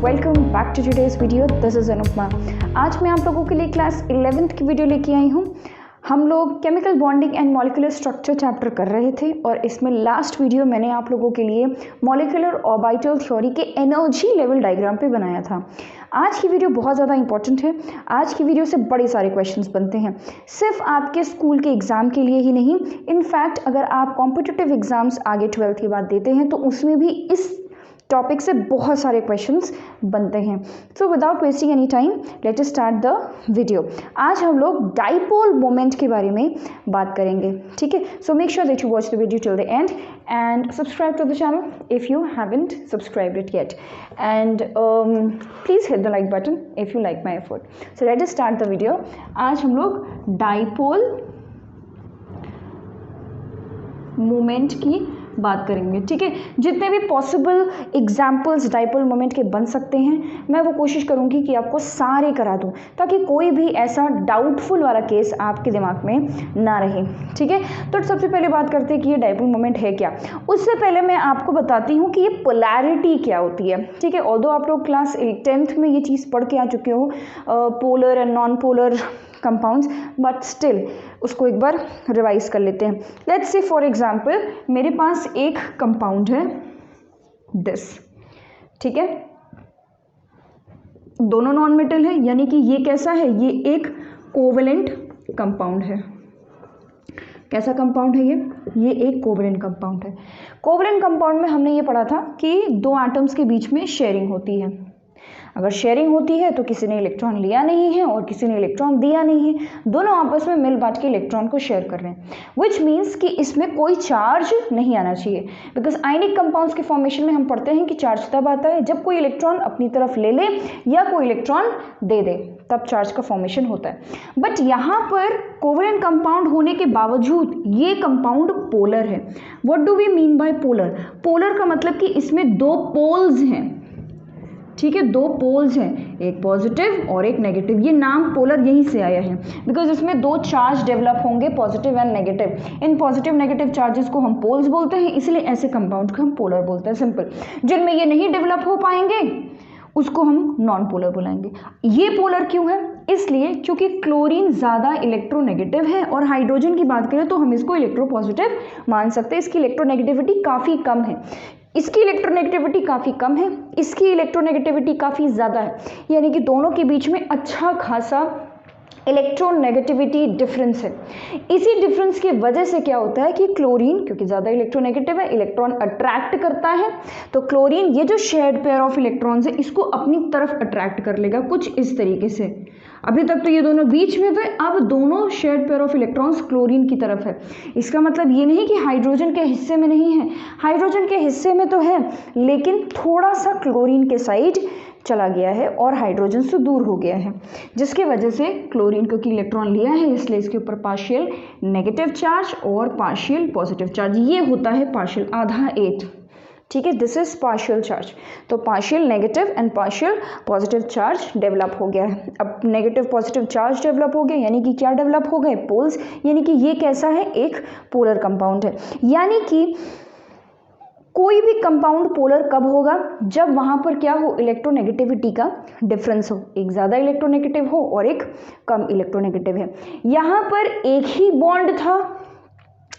Welcome back to today's video. This is Anupama. आज मैं आप लोगों के लिए क्लास 11th की वीडियो लेके आई हूँ। हम लोग chemical bonding and molecular structure chapter कर रहे थे और इसमें लास्ट वीडियो मैंने आप लोगों के लिए मॉलिक्यूलर ऑर्बिटल थ्योरी के एनर्जी लेवल डायग्राम पे बनाया था। आज की वीडियो बहुत ज़्यादा इंपॉर्टेंट है। आज की वीडियो से बड़े सारे क्वेश्चंस बनते हैं, सिर्फ आपके स्कूल के एग्ज़ाम के लिए ही नहीं। इनफैक्ट अगर आप कॉम्पिटिटिव एग्ज़ाम्स आगे 12th के बाद देते हैं तो उसमें भी इस टॉपिक से बहुत सारे क्वेश्चंस बनते हैं। So without wasting any time late us start the video. आज हम लोग डाइपोल मोमेंट के बारे में बात करेंगे, ठीक है। So make sure that you watch the video till the end and subscribe to the channel if you haven't subscribed it yet and please hit the like button if you like my effort. So let us start the video. आज हम लोग dipole moment की बात करेंगे, ठीक है। जितने भी पॉसिबल एग्जाम्पल्स डाइपोल मोमेंट के बन सकते हैं मैं वो कोशिश करूंगी कि आपको सारे करा दूं ताकि कोई भी ऐसा डाउटफुल वाला केस आपके दिमाग में ना रहे, ठीक है। तो सबसे पहले बात करते हैं कि ये डाइपोल मोमेंट है क्या। उससे पहले मैं आपको बताती हूँ कि ये पोलैरिटी क्या होती है, ठीक है। ऑल्दो आप लोग क्लास 10th में ये चीज़ पढ़ के आ चुके हो, polar and non polar compounds, but still उसको एक बार रिवाइज कर लेते हैं। लेट्स से फॉर एग्जांपल मेरे पास एक कंपाउंड है दिस, ठीक है। दोनों नॉन मेटल है, यानी कि ये कैसा है, ये एक कोवेलेंट कंपाउंड है। कैसा कंपाउंड है ये एक कोवेलेंट कंपाउंड है। कोवेलेंट कंपाउंड में हमने ये पढ़ा था कि दो एटम्स के बीच में शेयरिंग होती है। अगर शेयरिंग होती है तो किसी ने इलेक्ट्रॉन लिया नहीं है और किसी ने इलेक्ट्रॉन दिया नहीं है, दोनों आपस में मिल बांट के इलेक्ट्रॉन को शेयर कर रहे हैं, विच मीन्स कि इसमें कोई चार्ज नहीं आना चाहिए। बिकॉज आयनिक कंपाउंड्स के फॉर्मेशन में हम पढ़ते हैं कि चार्ज तब आता है जब कोई इलेक्ट्रॉन अपनी तरफ ले ले या कोई इलेक्ट्रॉन दे दे, तब चार्ज का फॉर्मेशन होता है। बट यहाँ पर कोवेलेंट कंपाउंड होने के बावजूद ये कंपाउंड पोलर है। What do we mean by polar? Polar का मतलब कि इसमें दो पोल्स हैं, ठीक है। दो पोल्स हैं, एक पॉजिटिव और एक नेगेटिव। ये नाम पोलर यहीं से आया है बिकॉज इसमें दो चार्ज डेवलप होंगे, positive and negative. In positive negative charges को हम पोल्स बोलते हैं, इसलिए ऐसे कंपाउंड को हम पोलर बोलते हैं, सिंपल। जिनमें ये नहीं डेवलप हो पाएंगे उसको हम नॉन पोलर बुलाएंगे। ये पोलर क्यों है? इसलिए क्योंकि क्लोरीन ज़्यादा इलेक्ट्रोनेगेटिव है और हाइड्रोजन की बात करें तो हम इसको इलेक्ट्रोपॉजिटिव मान सकते हैं। इसकी इलेक्ट्रोनेगेटिविटी काफ़ी कम है, इसकी इलेक्ट्रोनेगेटिविटी काफ़ी कम है, इसकी इलेक्ट्रोनेगेटिविटी काफ़ी ज़्यादा है, यानी कि दोनों के बीच में अच्छा खासा इलेक्ट्रोनेगेटिविटी डिफरेंस है। इसी डिफरेंस की वजह से क्या होता है कि क्लोरीन, क्योंकि ज़्यादा इलेक्ट्रोनेगेटिव है, इलेक्ट्रॉन अट्रैक्ट करता है, तो क्लोरीन ये जो शेयर्ड पेयर ऑफ इलेक्ट्रॉन्स है इसको अपनी तरफ अट्रैक्ट कर लेगा कुछ इस तरीके से। अभी तक तो ये दोनों बीच में थे, अब दोनों shared pair of electrons chlorine की तरफ है। इसका मतलब ये नहीं कि हाइड्रोजन के हिस्से में नहीं है, हाइड्रोजन के हिस्से में तो है लेकिन थोड़ा सा क्लोरीन के साइड चला गया है और हाइड्रोजन से दूर हो गया है, जिसकी वजह से क्लोरीन क्योंकि इलेक्ट्रॉन लिया है इसलिए इसके ऊपर पार्शियल नेगेटिव चार्ज और पार्शियल पॉजिटिव चार्ज, ये होता है पार्शियल, आधा 8, ठीक है। This is partial charge. तो partial negative and partial positive charge develop हो गया है। अब नेगेटिव पॉजिटिव चार्ज डेवलप हो गया, यानी कि क्या डेवलप हो गए? पोल्स। यानी कि ये कैसा है? एक पोलर कंपाउंड है। यानी कि कोई भी कंपाउंड पोलर कब होगा? जब वहाँ पर क्या हो? इलेक्ट्रोनेगेटिविटी का डिफरेंस हो, एक ज़्यादा इलेक्ट्रोनेगेटिव हो और एक कम इलेक्ट्रोनेगेटिव है। यहाँ पर एक ही बॉन्ड था,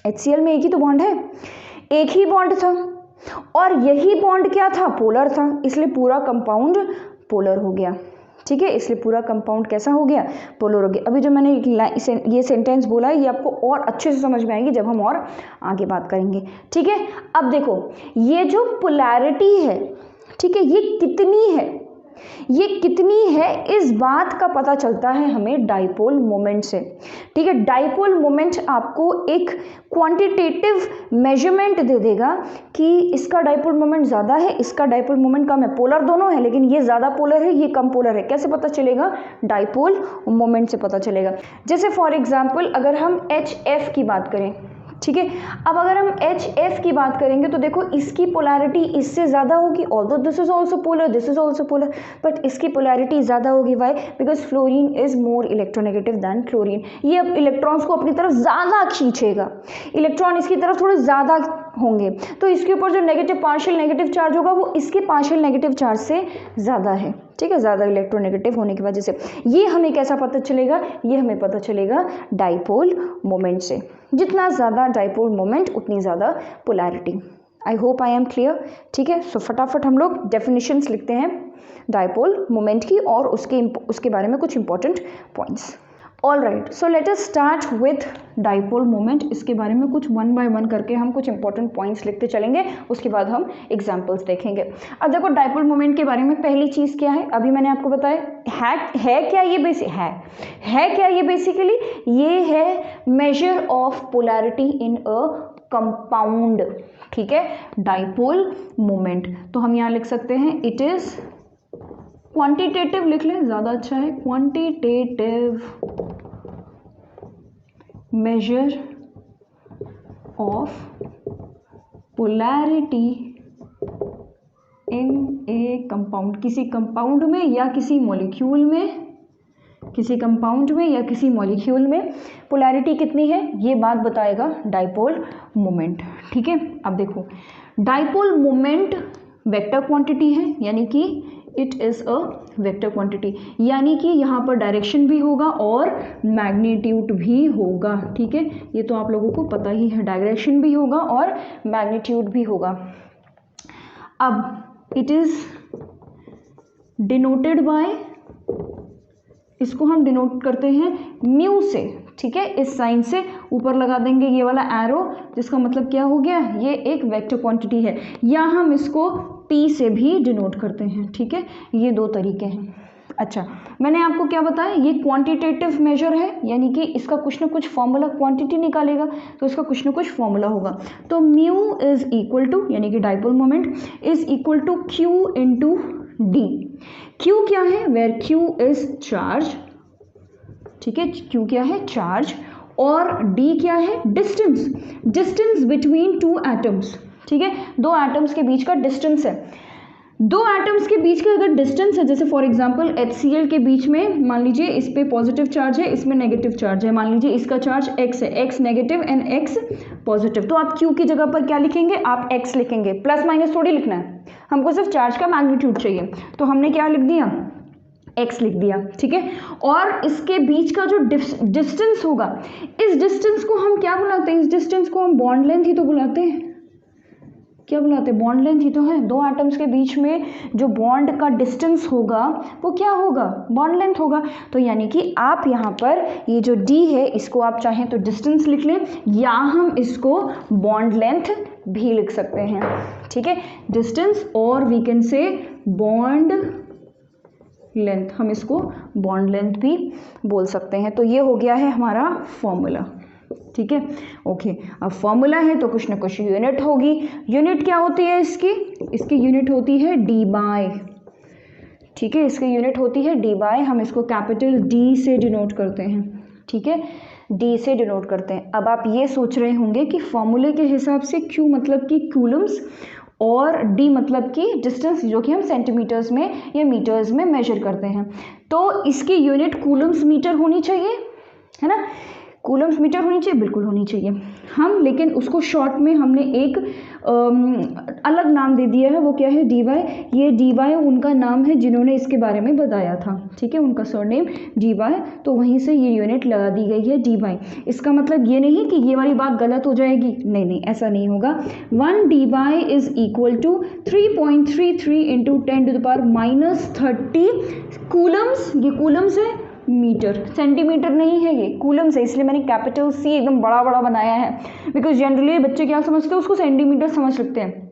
HCl में एक ही तो बॉन्ड है, एक ही बॉन्ड था और यही बॉन्ड क्या था? पोलर था, इसलिए पूरा कंपाउंड पोलर हो गया, ठीक है। इसलिए पूरा कंपाउंड कैसा हो गया? पोलर हो गया। अभी जो मैंने ये सेंटेंस बोला है ये आपको और अच्छे से समझ में आएगी जब हम और आगे बात करेंगे, ठीक है। अब देखो ये जो पोलैरिटी है, ठीक है, ये कितनी है? ये कितनी है इस बात का पता चलता है हमें डाइपोल मोमेंट से, ठीक है। डाइपोल मोमेंट आपको एक क्वांटिटेटिव मेजरमेंट दे देगा कि इसका डाइपोल मोमेंट ज़्यादा है, इसका डाइपोल मोमेंट कम है। पोलर दोनों है लेकिन ये ज़्यादा पोलर है, ये कम पोलर है। कैसे पता चलेगा? डाइपोल मोमेंट से पता चलेगा। जैसे फॉर एग्जाम्पल अगर हम HF की बात करें, ठीक है। अब अगर हम HF की बात करेंगे तो देखो इसकी पोलैरिटी इससे ज़्यादा होगी, although this is also polar, this is also polar, but इसकी पोलैरिटी ज़्यादा होगी। Why? Because fluorine is more electronegative than chlorine. ये अब इलेक्ट्रॉन्स को अपनी तरफ ज़्यादा खींचेगा, इलेक्ट्रॉन इसकी तरफ थोड़े ज़्यादा होंगे, तो इसके ऊपर जो नेगेटिव पार्शियल नेगेटिव चार्ज होगा वो इसके पार्शियल नेगेटिव चार्ज से ज़्यादा है, ठीक है, ज़्यादा इलेक्ट्रोनेगेटिव होने की वजह से। ये हमें कैसा पता चलेगा? ये हमें पता चलेगा डाइपोल मोमेंट से। जितना ज़्यादा डाइपोल मोमेंट उतनी ज़्यादा polarity. I hope I am clear, ठीक है। सो फटाफट हम लोग डेफिनेशंस लिखते हैं डाइपोल मोमेंट की और उसके बारे में कुछ important points. All right, so let us start with dipole moment. इसके बारे में कुछ वन बाय वन करके हम कुछ इंपॉर्टेंट पॉइंट्स लिखते चलेंगे, उसके बाद हम एग्जांपल्स देखेंगे। अब देखो डाइपोल मोमेंट के बारे में पहली चीज़ क्या है, अभी मैंने आपको बताया है क्या ये है क्या ये बेसिकली ये है measure of polarity in a compound, ठीक है, डाइपोल मोमेंट। तो हम यहाँ लिख सकते हैं इट इज क्वांटिटेटिव, लिख लें ज़्यादा अच्छा है, quantitative measure of polarity in A compound. किसी कंपाउंड में या किसी मॉलिक्यूल में, किसी कंपाउंड में या किसी मॉलिक्यूल में पोलैरिटी कितनी है ये बात बताएगा डाइपोल मोमेंट, ठीक है। अब देखो डाइपोल मोमेंट वेक्टर क्वांटिटी है, यानी कि it is a vector quantity, यानी कि यहाँ पर डायरेक्शन भी होगा और मैग्नीट्यूड भी होगा, ठीक है। ये तो आप लोगों को पता ही है, डायरेक्शन भी होगा और मैग्नीट्यूड भी होगा। अब इट इज़ डिनोटेड बाय, इसको हम डिनोट करते हैं म्यू से, ठीक है। इस साइन से ऊपर लगा देंगे ये वाला एरो, जिसका मतलब क्या हो गया, ये एक वेक्टर क्वांटिटी है, या हम इसको P से भी डिनोट करते हैं, ठीक है। ये दो तरीके हैं। अच्छा, मैंने आपको क्या बताया, ये क्वांटिटेटिव मेजर है, यानी कि इसका कुछ ना कुछ फॉर्मूला, क्वांटिटी निकालेगा तो इसका कुछ ना कुछ फॉर्मूला होगा। तो म्यू इज इक्वल टू, यानी कि dipole moment is equal to Q into D. Q क्या है, वेयर Q इज चार्ज, ठीक है, Q क्या है, चार्ज, और D क्या है, distance, distance between two atoms, ठीक है, दो एटम्स के बीच का डिस्टेंस है। दो एटम्स के बीच का अगर डिस्टेंस है, जैसे फॉर एग्जांपल HCl के बीच में मान लीजिए इस पे पॉजिटिव चार्ज है, इसमें नेगेटिव चार्ज है, मान लीजिए इसका चार्ज x है, x negative and x positive, तो आप Q की जगह पर क्या लिखेंगे, आप x लिखेंगे, प्लस माइनस थोड़ी लिखना है, हमको सिर्फ चार्ज का मैग्नीट्यूड चाहिए, तो हमने क्या लिख दिया, x लिख दिया, ठीक है। और इसके बीच का जो डिस्टेंस होगा, इस डिस्टेंस को हम क्या बुलाते हैं, इस डिस्टेंस को हम बॉन्ड लेंथ ही तो बुलाते हैं, क्या बुलाते हैं, बॉन्ड लेंथ ही तो है। दो एटम्स के बीच में जो बॉन्ड का डिस्टेंस होगा वो क्या होगा, बॉन्ड लेंथ होगा। तो यानी कि आप यहाँ पर ये जो D है इसको आप चाहें तो डिस्टेंस लिख लें, या हम इसको बॉन्ड लेंथ भी लिख सकते हैं, ठीक है, डिस्टेंस, और we can say bond length, हम इसको बॉन्ड लेंथ भी बोल सकते हैं। तो ये हो गया है हमारा फॉर्मूला, ठीक है, ओके। अब फॉर्मूला है तो कुछ ना कुछ यूनिट होगी, यूनिट क्या होती है इसकी यूनिट होती है डी बाय, ठीक है, इसकी यूनिट होती है डी बाय, हम इसको कैपिटल D से डिनोट करते हैं, ठीक है, D से डिनोट करते हैं। अब आप ये सोच रहे होंगे कि फॉर्मूले के हिसाब से Q मतलब कि कूलम्स और D मतलब कि डिस्टेंस, जो कि हम सेंटीमीटर्स में या मीटर्स में मेजर करते हैं, तो इसकी यूनिट कूलम्स मीटर होनी चाहिए, है ना, कूलम्स मीटर होनी चाहिए, बिल्कुल होनी चाहिए। हम लेकिन उसको शॉर्ट में हमने एक अलग नाम दे दिया है, वो क्या है, dy। ये dy उनका नाम है जिन्होंने इसके बारे में बताया था, ठीक है, उनका सरनेम dy, तो वहीं से ये यूनिट लगा दी गई है dy। इसका मतलब ये नहीं कि ये वाली बात गलत हो जाएगी, नहीं, ऐसा नहीं होगा। 1 dy is equal to 3.33 into 10⁻30 coulombs, ये कूलम्स है, मीटर, सेंटीमीटर नहीं है, ये कूलम से, इसलिए मैंने कैपिटल C एकदम बड़ा बड़ा बनाया है, बिकॉज जनरली बच्चे क्या समझते हैं, उसको सेंटीमीटर समझ लगते हैं,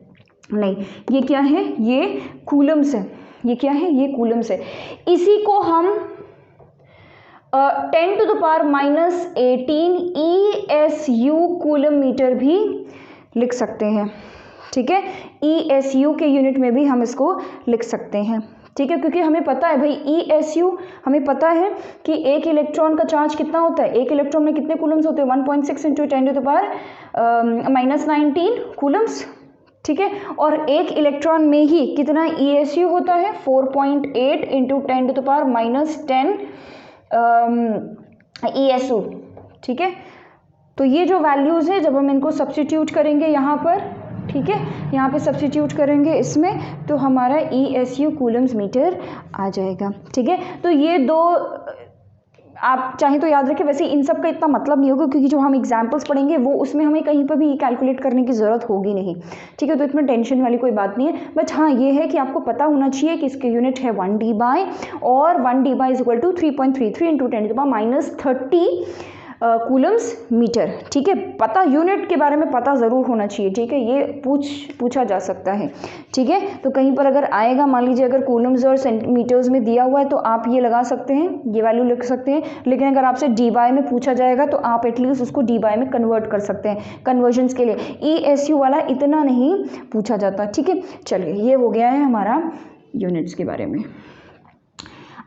नहीं, ये क्या है, ये कूलम्स है, ये क्या है, ये कूलम्स है। इसी को हम 10⁻18 ESU कूलम मीटर भी लिख सकते हैं, ठीक है, ESU के यूनिट में भी हम इसको लिख सकते हैं, ठीक है, क्योंकि हमें पता है भाई ESU, हमें पता है कि एक इलेक्ट्रॉन का चार्ज कितना होता है, एक इलेक्ट्रॉन में कितने कूलम्स होते हैं, 1.6 × 10⁻⁻19 कूलम्स, ठीक है। और एक इलेक्ट्रॉन में ही कितना ESU होता है, 4.8 × 10⁻10 ESU, ठीक है। तो ये जो वैल्यूज़ है जब हम इनको सब्स्टिट्यूट करेंगे यहाँ पर, ठीक है, यहाँ पे सब्स्टिट्यूट करेंगे इसमें, तो हमारा ESU कूलम्स मीटर आ जाएगा, ठीक है। तो ये दो आप चाहें तो याद रखें, वैसे इन सब का इतना मतलब नहीं होगा क्योंकि जो हम एग्जाम्पल्स पढ़ेंगे वो उसमें हमें कहीं पर भी कैलकुलेट करने की ज़रूरत होगी नहीं, ठीक है। तो इसमें टेंशन वाली कोई बात नहीं है, बट हाँ ये है कि आपको पता होना चाहिए कि इसके यूनिट है 1 dBi और 1 dBi = 3.33 × 10⁻30 कूलम्स मीटर, ठीक है। पता, यूनिट के बारे में पता ज़रूर होना चाहिए, ठीक है, ये पूछा जा सकता है, ठीक है। तो कहीं पर अगर आएगा, मान लीजिए अगर कूलम्स और सेंटीमीटर्स में दिया हुआ है तो आप ये लगा सकते हैं, ये वैल्यू लिख सकते हैं, लेकिन अगर आपसे dBi में पूछा जाएगा तो आप एटलीस्ट उसको dBi में कन्वर्ट कर सकते हैं कन्वर्जन्स के लिए। ESU वाला इतना नहीं पूछा जाता, ठीक है। चलिए, ये हो गया है हमारा यूनिट्स के बारे में।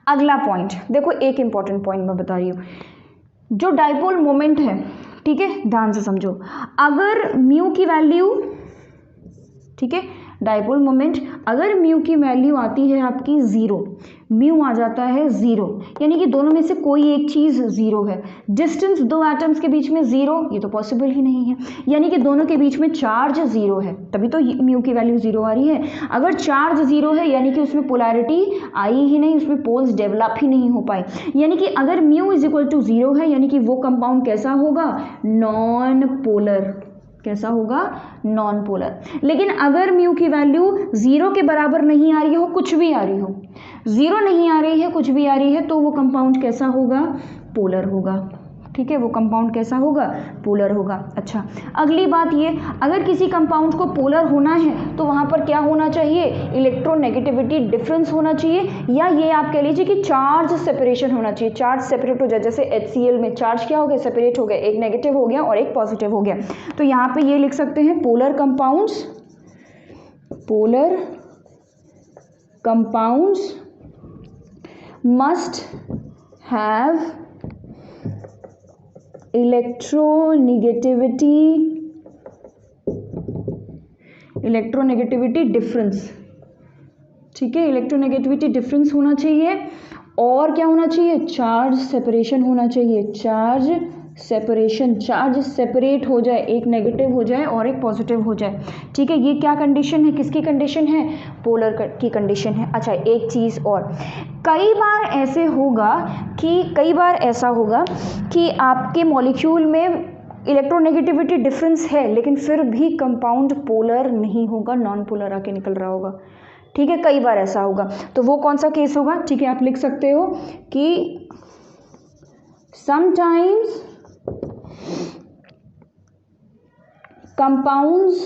अगला पॉइंट देखो, एक इंपॉर्टेंट पॉइंट मैं बता रही हूँ, जो डाइपोल मोमेंट है, ठीक है, ध्यान से समझो। अगर म्यू की वैल्यू, ठीक है, डाइपोल मोमेंट अगर म्यू की वैल्यू आती है आपकी 0, म्यू आ जाता है 0, यानी कि दोनों में से कोई एक चीज़ 0 है। डिस्टेंस दो एटम्स के बीच में 0, ये तो पॉसिबल ही नहीं है, यानी कि दोनों के बीच में चार्ज 0 है, तभी तो म्यू की वैल्यू 0 आ रही है। अगर चार्ज 0 है यानी कि उसमें पोलैरिटी आई ही नहीं, उसमें पोल्स डेवलप ही नहीं हो पाए, यानी कि अगर म्यू = 0 है यानी कि वो कंपाउंड कैसा होगा, नॉन पोलर, कैसा होगा, नॉन पोलर। लेकिन अगर म्यू की वैल्यू 0 के बराबर नहीं आ रही हो, कुछ भी आ रही हो, 0 नहीं आ रही है, कुछ भी आ रही है, तो वो कंपाउंड कैसा होगा, पोलर होगा, ठीक है, वो कंपाउंड कैसा होगा, पोलर होगा। अच्छा, अगली बात ये, अगर किसी कंपाउंड को पोलर होना है तो वहाँ पर क्या होना चाहिए, इलेक्ट्रोनेगेटिविटी डिफरेंस होना चाहिए, या ये आप कह लीजिए कि चार्ज सेपरेशन होना चाहिए, चार्ज सेपरेट हो जाए। जैसे HCl में चार्ज क्या हो गया, सेपरेट हो गया, एक नेगेटिव हो गया और एक पॉजिटिव हो गया। तो यहाँ पे ये लिख सकते हैं, polar compounds must have electronegativity difference, ठीक है, इलेक्ट्रोनेगेटिविटी डिफरेंस होना चाहिए, और क्या होना चाहिए, चार्ज सेपरेशन होना चाहिए, चार्ज सेपरेशन, चार्ज सेपरेट हो जाए, एक नेगेटिव हो जाए और एक पॉजिटिव हो जाए, ठीक है। ये क्या कंडीशन है, किसकी कंडीशन है, पोलर की कंडीशन है। अच्छा, एक चीज़ और, कई बार ऐसा होगा कि आपके मॉलिक्यूल में इलेक्ट्रोनेगेटिविटी डिफरेंस है लेकिन फिर भी कंपाउंड पोलर नहीं होगा, नॉन पोलर आके निकल रहा होगा, ठीक है, कई बार ऐसा होगा। तो वो कौन सा केस होगा, ठीक है, आप लिख सकते हो कि sometimes compounds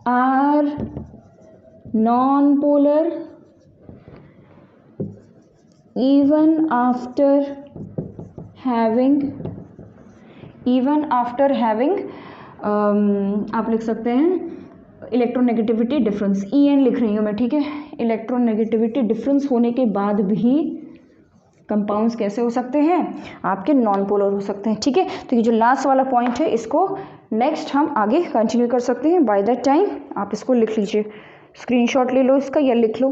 are non-polar even after having आप लिख सकते हैं इलेक्ट्रोनेगेटिविटी डिफरेंस, EN लिख रही हूँ मैं, ठीक है, इलेक्ट्रोनेगेटिविटी डिफरेंस होने के बाद भी कंपाउंड्स कैसे हो सकते हैं, आपके नॉन पोलर हो सकते हैं, ठीक है। तो ये जो लास्ट वाला पॉइंट है इसको नेक्स्ट हम आगे कंटिन्यू कर सकते हैं, बाय दैट टाइम आप इसको लिख लीजिए, स्क्रीनशॉट ले लो इसका या लिख लो।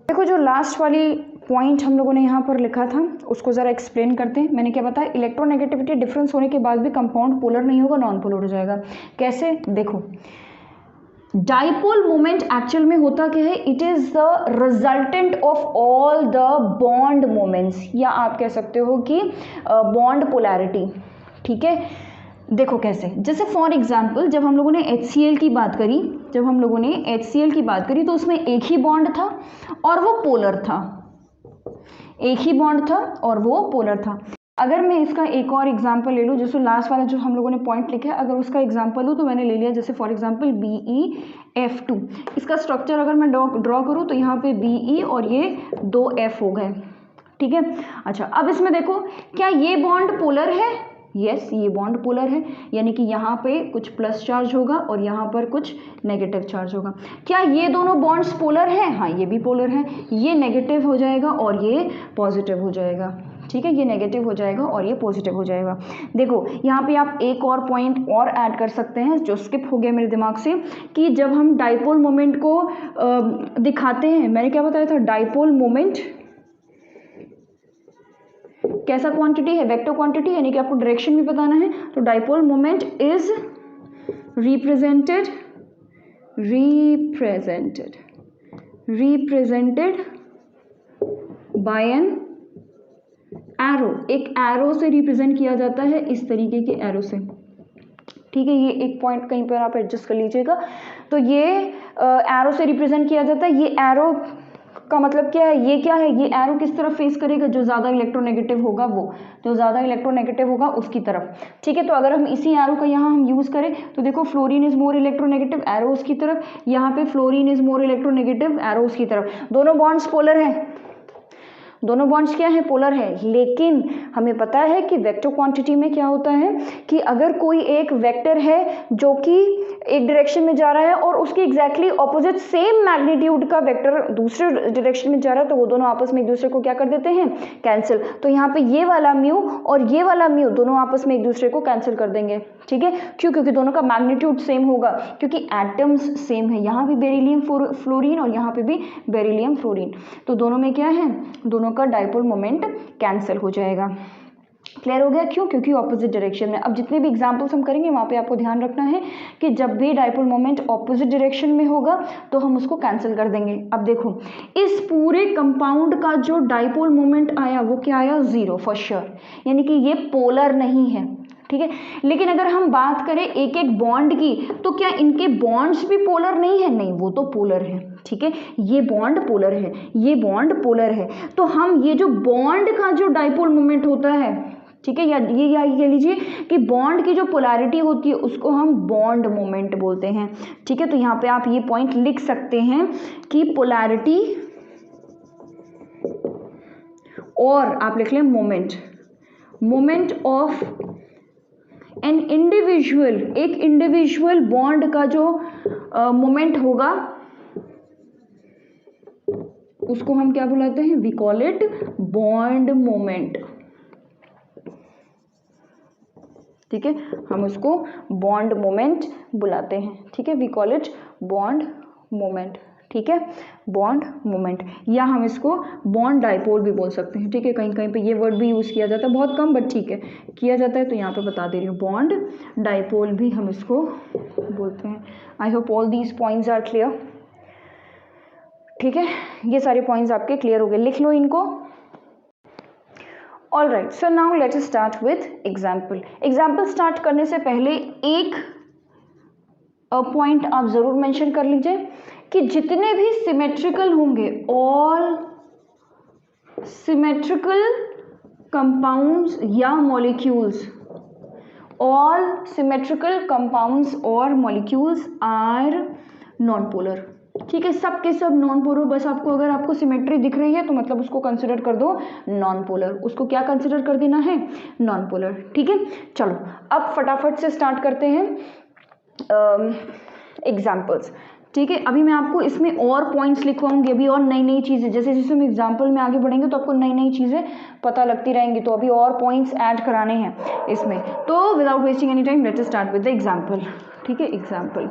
देखो, जो लास्ट वाली पॉइंट हम लोगों ने यहाँ पर लिखा था उसको ज़रा एक्सप्लेन करते हैं। मैंने क्या बताया, इलेक्ट्रोनेगेटिविटी डिफरेंस होने के बाद भी कंपाउंड पोलर नहीं होगा, नॉन पोलर हो जाएगा। कैसे, देखो, डाइपोल मोमेंट एक्चुअल में होता क्या है, it is the resultant of all the bond moments, या आप कह सकते हो कि बॉन्ड पोलैरिटी, ठीक है। देखो कैसे, जैसे फॉर एग्जांपल जब हम लोगों ने HCl की बात करी, तो उसमें एक ही बॉन्ड था और वो पोलर था, अगर मैं इसका एक और एग्जांपल ले लूँ, जैसे लास्ट वाला जो हम लोगों ने पॉइंट लिखा है, अगर उसका एग्जांपल लूँ तो मैंने ले लिया जैसे फॉर एग्जांपल BeF2, इसका स्ट्रक्चर अगर मैं ड्रॉ करूँ तो यहाँ पे Be और ये 2F हो गए, ठीक है। अच्छा, अब इसमें देखो, क्या ये बॉन्ड पोलर है, यस, ये बॉन्ड पोलर है, यानी कि यहाँ पे कुछ प्लस चार्ज होगा और यहाँ पर कुछ नेगेटिव चार्ज होगा। क्या ये दोनों बॉन्ड्स पोलर हैं? हाँ, ये भी पोलर है। ये नेगेटिव हो जाएगा और ये पॉजिटिव हो जाएगा, ठीक है, ये नेगेटिव हो जाएगा और ये पॉजिटिव हो जाएगा। देखो यहाँ पे आप एक और पॉइंट और ऐड कर सकते हैं जो स्किप हो गया मेरे दिमाग से, कि जब हम डाइपोल मोमेंट को दिखाते हैं, मैंने क्या बताया था, डाइपोल मोमेंट कैसा क्वांटिटी है, वेक्टर क्वांटिटी, यानी कि आपको डायरेक्शन भी बताना है। तो dipole moment is represented by an arrow, एक एरो से रिप्रेजेंट किया जाता है, इस तरीके के एरो से, ठीक है। ये एक पॉइंट कहीं पर आप एडजस्ट कर लीजिएगा। तो ये एरो से रिप्रेजेंट किया जाता है। ये एरो का मतलब क्या है, ये क्या है, ये एरो किस तरफ फेस करेगा, जो ज़्यादा इलेक्ट्रोनेगेटिव होगा वो, जो ज़्यादा इलेक्ट्रोनेगेटिव होगा उसकी तरफ, ठीक है। तो अगर हम इसी एरो का यहाँ हम यूज़ करें तो देखो fluorine is more electronegative, arrow उसकी तरफ, यहाँ पे fluorine is more electronegative, arrow उसकी तरफ। दोनों बॉन्ड्स पोलर हैं, दोनों बॉन्ड्स क्या है, पोलर है। लेकिन हमें पता है कि वेक्टर क्वांटिटी में क्या होता है कि अगर कोई एक वेक्टर है जो कि एक डायरेक्शन में जा रहा है और उसके एग्जैक्टली ऑपोजिट सेम मैग्नीट्यूड का वेक्टर दूसरे डायरेक्शन में जा रहा है, तो वो दोनों आपस में एक दूसरे को क्या कर देते हैं, कैंसिल। तो यहाँ पे ये वाला म्यू और ये वाला म्यू दोनों आपस में एक दूसरे को कैंसिल कर देंगे, ठीक है। क्यों? क्योंकि दोनों का मैग्नीट्यूड सेम होगा, क्योंकि एटम्स सेम है। यहाँ भी बेरिलियम फ्लोरीन और यहाँ पे भी बेरिलियम फ्लोरीन, तो दोनों में क्या है, दोनों का डाइपोल मोमेंट कैंसिल हो जाएगा। क्लियर हो गया? क्यों? क्योंकि ऑपोजिट डायरेक्शन में। अब जितने भी एग्जांपल्स हम करेंगे वहाँ पे आपको ध्यान रखना है कि जब भी डाइपोल मोमेंट ऑपोजिट डायरेक्शन में होगा तो हम उसको कैंसिल कर देंगे। अब देखो इस पूरे कंपाउंड का जो डाइपोल मोमेंट आया वो क्या आया, 0 फॉर श्योर, यानी कि ये पोलर नहीं है, ठीक है। लेकिन अगर हम बात करें एक एक बॉन्ड की, तो क्या इनके बॉन्ड्स भी पोलर नहीं है? नहीं, वो तो पोलर है, ठीक है। ये बॉन्ड पोलर है, ये बॉन्ड पोलर है। तो हम ये जो बॉन्ड का जो डाइपोल मोमेंट होता है, ठीक है, या ये कह लीजिए कि बॉन्ड की जो पोलैरिटी होती है उसको हम बॉन्ड मोमेंट बोलते हैं, ठीक है। तो यहाँ पे आप ये पॉइंट लिख सकते हैं कि पोलैरिटी, और आप लिख लें मोमेंट ऑफ एन इंडिविजुअल, एक इंडिविजुअल बॉन्ड का जो मोमेंट होगा उसको हम क्या बुलाते हैं, we call it bond moment, ठीक है। हम उसको बॉन्ड मोमेंट बुलाते हैं, ठीक है, we call it bond moment, ठीक है, बॉन्ड मोमेंट, या हम इसको बॉन्ड डाइपोल भी बोल सकते हैं, ठीक है। कहीं कहीं पे ये वर्ड भी यूज़ किया जाता है, बहुत कम बट ठीक है किया जाता है, तो यहाँ पे बता दे रही हूँ, बॉन्ड डाइपोल भी हम इसको बोलते हैं। I hope all these points are clear, ठीक है। ये सारे पॉइंट्स आपके क्लियर हो गए, लिख लो इनको। All right, so now let us start with example. Example start करने से पहले एक पॉइंट आप जरूर मेंशन कर लीजिए कि जितने भी सिमेट्रिकल होंगे, ऑल सिमेट्रिकल कंपाउंड्स या मॉलिक्यूल्स, ऑल सिमेट्रिकल कंपाउंड्स और मॉलिक्यूल्स आर नॉन पोलर, ठीक है। सब के सब नॉन पोलर, बस आपको अगर आपको सिमेट्री दिख रही है तो मतलब उसको कंसिडर कर दो नॉन पोलर, उसको क्या कंसिडर कर देना है, नॉन पोलर, ठीक है। चलो अब फटाफट से स्टार्ट करते हैं एग्जाम्पल्स, ठीक है। अभी मैं आपको इसमें और पॉइंट्स लिखवाऊंगी, अभी और नई नई चीज़ें, जैसे जैसे हम एग्जाम्पल में आगे बढ़ेंगे तो आपको नई नई चीज़ें पता लगती रहेंगी, तो अभी और पॉइंट्स ऐड कराने हैं इसमें। तो without wasting any time late us start with the example, ठीक है। एग्जाम्पल,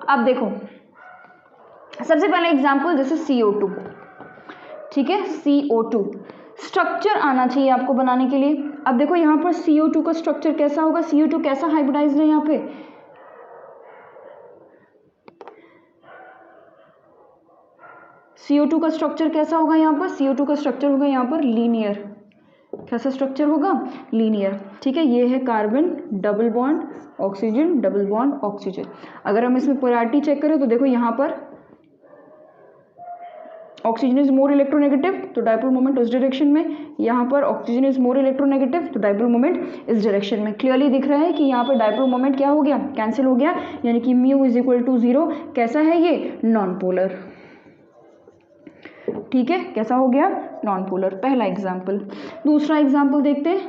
अब देखो सबसे पहले एग्जाम्पल जैसे CO2, ठीक है, CO2 स्ट्रक्चर आना चाहिए आपको बनाने के लिए। अब देखो यहाँ पर CO2 का स्ट्रक्चर कैसा होगा, CO2 कैसा हाइब्रिडाइज्ड है, यहाँ पे CO2 का स्ट्रक्चर कैसा होगा, यहाँ पर CO2 का स्ट्रक्चर होगा यहाँ पर लीनियर, कैसा स्ट्रक्चर होगा, लीनियर, ठीक है। ये है carbon double bond oxygen, double bond oxygen. अगर हम इसमें पोलैरिटी चेक करें तो देखो यहाँ पर ऑक्सीजन इज मोर इलेक्ट्रोनेगेटिव, तो डाइपोल मोमेंट उस डायरेक्शन में, यहाँ पर ऑक्सीजन इज मोर इलेक्ट्रोनेगेटिव, तो डाइपोल मोमेंट इस डायरेक्शन में। क्लियरली दिख रहा है कि यहाँ पर डाइपोल मोमेंट क्या हो गया, कैंसिल हो गया, यानी कि म्यू इज इक्वल टू 0। कैसा है ये, नॉन पोलर, ठीक है, कैसा हो गया, नॉन पोलर, पहला एग्जाम्पल। दूसरा एग्जाम्पल देखते हैं,